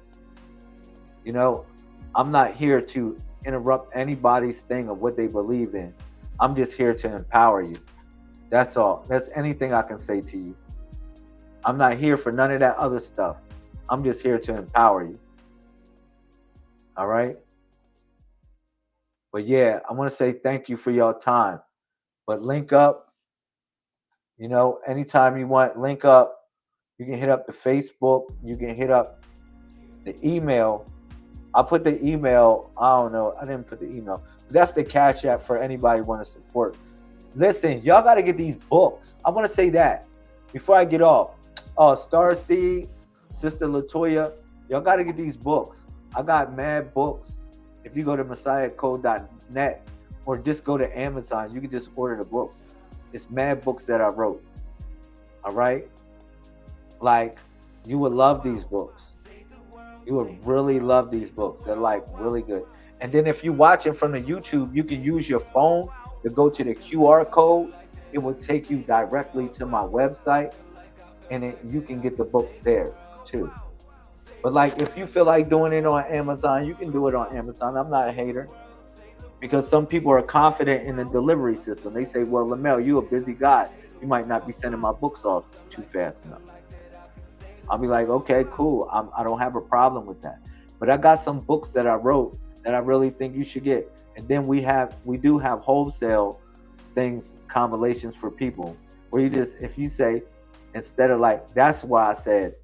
You know, I'm not here to interrupt anybody's thing of what they believe in. I'm just here to empower you. That's all. That's anything I can say to you. I'm not here for none of that other stuff. I'm just here to empower you. All right? But yeah, I want to say thank you for your time. But link up. You know, anytime you want link up, you can hit up the Facebook, you can hit up the email. I put the email, I don't know, I didn't put the email. But that's the Cash App for anybody want to support. Listen, y'all got to get these books. I want to say that before I get off. Star Seed, Sister Latoya, y'all got to get these books. I got mad books. If you go to messiahcode.net or just go to Amazon, you can just order the books. It's mad books that I wrote. All right? Like, you would love these books. You would really love these books. They're like really good. And then if you watch it from the YouTube, you can use your phone to go to the QR code. It will take you directly to my website, and you can get the books there too. But like, if you feel like doing it on Amazon, you can do it on Amazon. I'm not a hater, because some people are confident in the delivery system. They say, well, Lamel, you a busy guy. You might not be sending my books off too fast enough. I'll be like, okay, cool. I don't have a problem with that. But I got some books that I wrote that I really think you should get. And then we do have wholesale things, combinations for people, where you just, if you say, instead of like, that's why I said,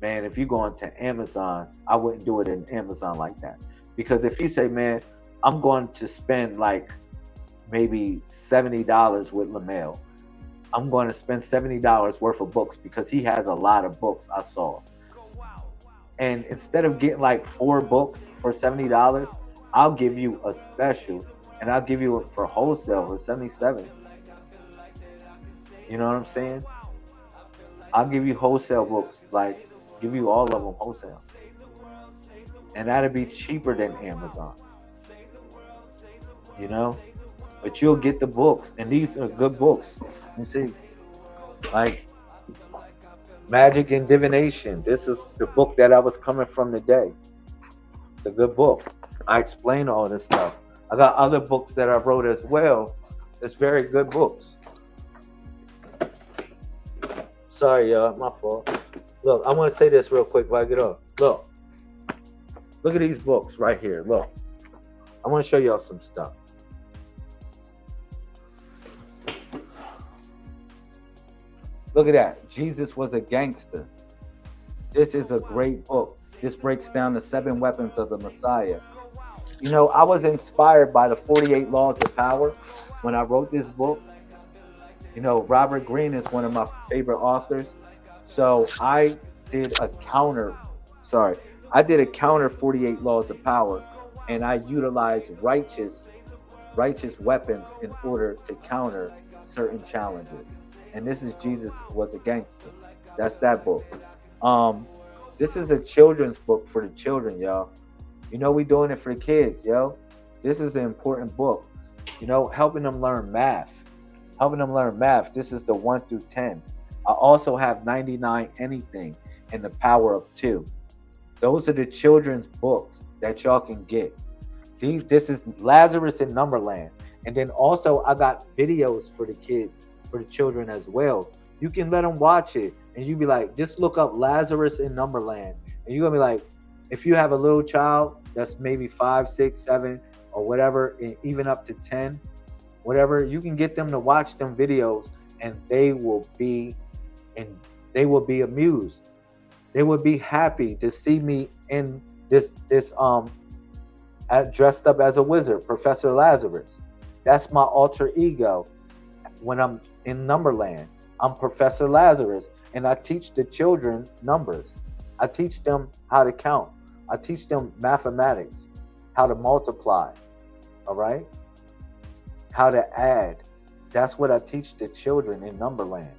man, if you go into Amazon, I wouldn't do it in Amazon like that. Because if you say, man, I'm going to spend like maybe $70 with Lamel, I'm going to spend $70 worth of books because he has a lot of books I saw. And instead of getting like 4 books for $70, I'll give you a special, and I'll give you it for wholesale for $77. You know what I'm saying? I'll give you wholesale books, like give you all of them wholesale. And that'll be cheaper than Amazon. You know? But you'll get the books, and these are good books. You see, like Magic and Divination. This is the book that I was coming from today. It's a good book. I explain all this stuff. I got other books that I wrote as well. It's very good books. Sorry, y'all, my fault. Look, I want to say this real quick before I get off. Look at these books right here. Look, I want to show y'all some stuff. Look at that. Jesus was a gangster. This is a great book. This breaks down the 7 weapons of the Messiah. You know, I was inspired by the 48 Laws of Power when I wrote this book. You know, Robert Greene is one of my favorite authors. So I did a counter 48 Laws of Power, and I utilized righteous weapons in order to counter certain challenges. And this is Jesus Was a Gangster. That's that book. This is a children's book for the children, y'all. You know, we doing it for the kids, yo. This is an important book. You know, helping them learn math. This is the 1 through 10. I also have 99 Anything and the Power of 2. Those are the children's books that y'all can get. This is Lazarus in Numberland. And then also I got videos for the kids, for the children as well. You can let them watch it, and you be like, just look up Lazarus in Numberland, and you're gonna be like, if you have a little child that's maybe 5, 6, 7 or whatever, and even up to 10, whatever, you can get them to watch them videos, and they will be amused. They would be happy to see me in this dressed up as a wizard, Professor Lazarus. That's my alter ego. When I'm in Numberland, I'm Professor Lazarus, and I teach the children numbers. I teach them how to count. I teach them mathematics, how to multiply, all right? How to add. That's what I teach the children in Numberland.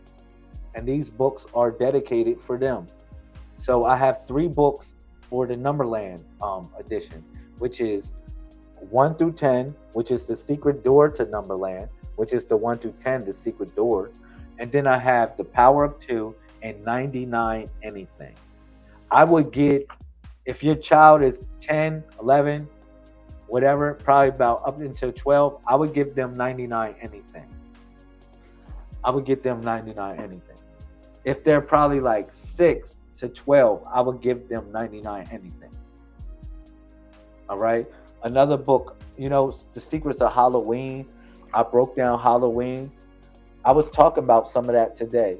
And these books are dedicated for them. So I have 3 books for the Numberland edition, which is 1 through 10, which is the secret door to Numberland, which is the 1 through 10, the secret door. And then I have the Power of 2 and 99 Anything. I would get, if your child is 10, 11, whatever, probably about up until 12, I would give them 99 Anything. I would get them 99 Anything. If they're probably like 6 to 12, I would give them 99 Anything. All right. Another book, you know, The Secrets of Halloween. I broke down Halloween. I was talking about some of that today.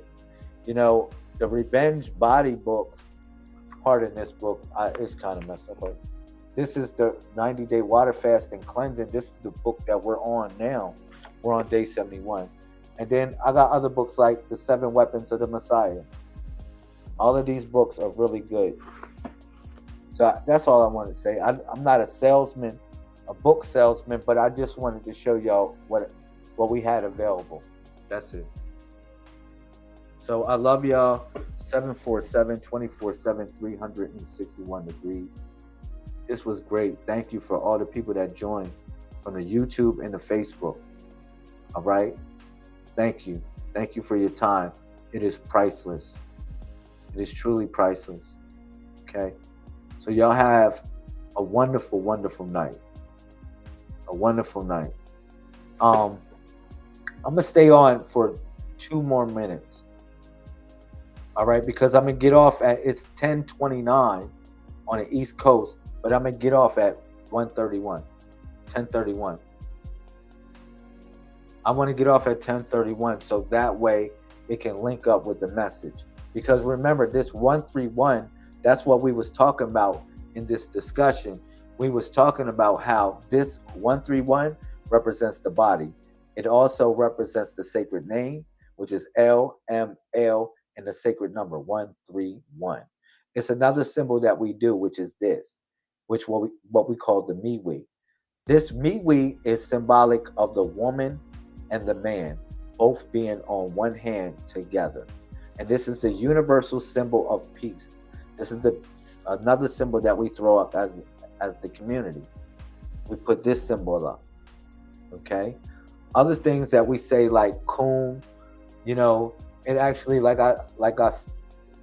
You know, the Revenge Body book, part in this book is kind of messed up. But this is the 90-day water fast and cleansing. This is the book that we're on now. We're on day 71. And then I got other books like The 7 Weapons of the Messiah. All of these books are really good. So that's all I want to say. I'm not a salesman, a book salesman, but I just wanted to show y'all what we had available. That's it. So I love y'all. 747 24/7 361 degrees. This was great. Thank you for all the people that joined from the YouTube and the Facebook. All right. Thank you. Thank you for your time. It is priceless. It is truly priceless. Okay. So y'all have a wonderful, wonderful night. A wonderful night. I'm gonna stay on for 2 more minutes. All right, because I'm gonna get off at it's 10:29 on the East Coast, but I'm gonna get off at 10:31. I want to get off at 10:31 so that way it can link up with the message. Because remember, this 131, that's what we was talking about in this discussion. We was talking about how this 131 represents the body. It also represents the sacred name, which is LML, and the sacred number 131. It's another symbol that we do, which is this, which what we call the miwi. This miwi is symbolic of the woman and the man, both being on one hand together. And this is the universal symbol of peace. This is another symbol that we throw up as the community. We put this symbol up. Okay. Other things that we say like Kum, you know, it actually like I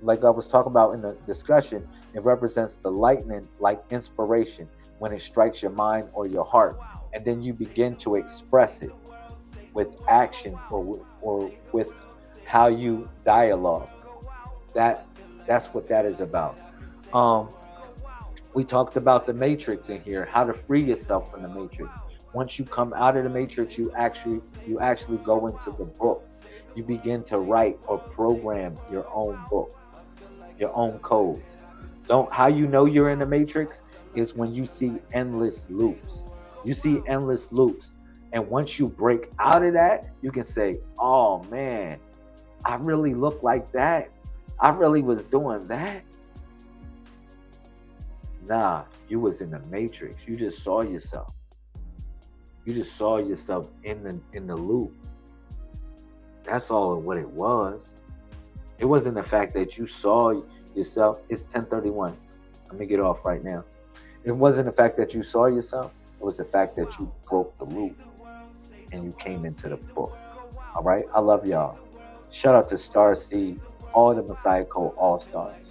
was talking about in the discussion, it represents the lightning, like inspiration when it strikes your mind or your heart, and then you begin to express it with action or with how you dialogue. That's what that is about. We talked about the matrix in here, how to free yourself from the matrix. Once you come out of the matrix, you actually go into the book. You begin to write or program your own book, your own code. How you know you're in the matrix is when you see endless loops. You see endless loops. And once you break out of that, you can say, oh man, I really look like that. I really was doing that. Nah, you was in the matrix. You just saw yourself. You just saw yourself in the loop. That's all what it was. It wasn't the fact that you saw yourself. It's 10:31. Let me get off right now. It wasn't the fact that you saw yourself. It was the fact that you broke the loop and you came into the book. All right. I love y'all. Shout out to Starseed, all the Messiah Code All-Stars.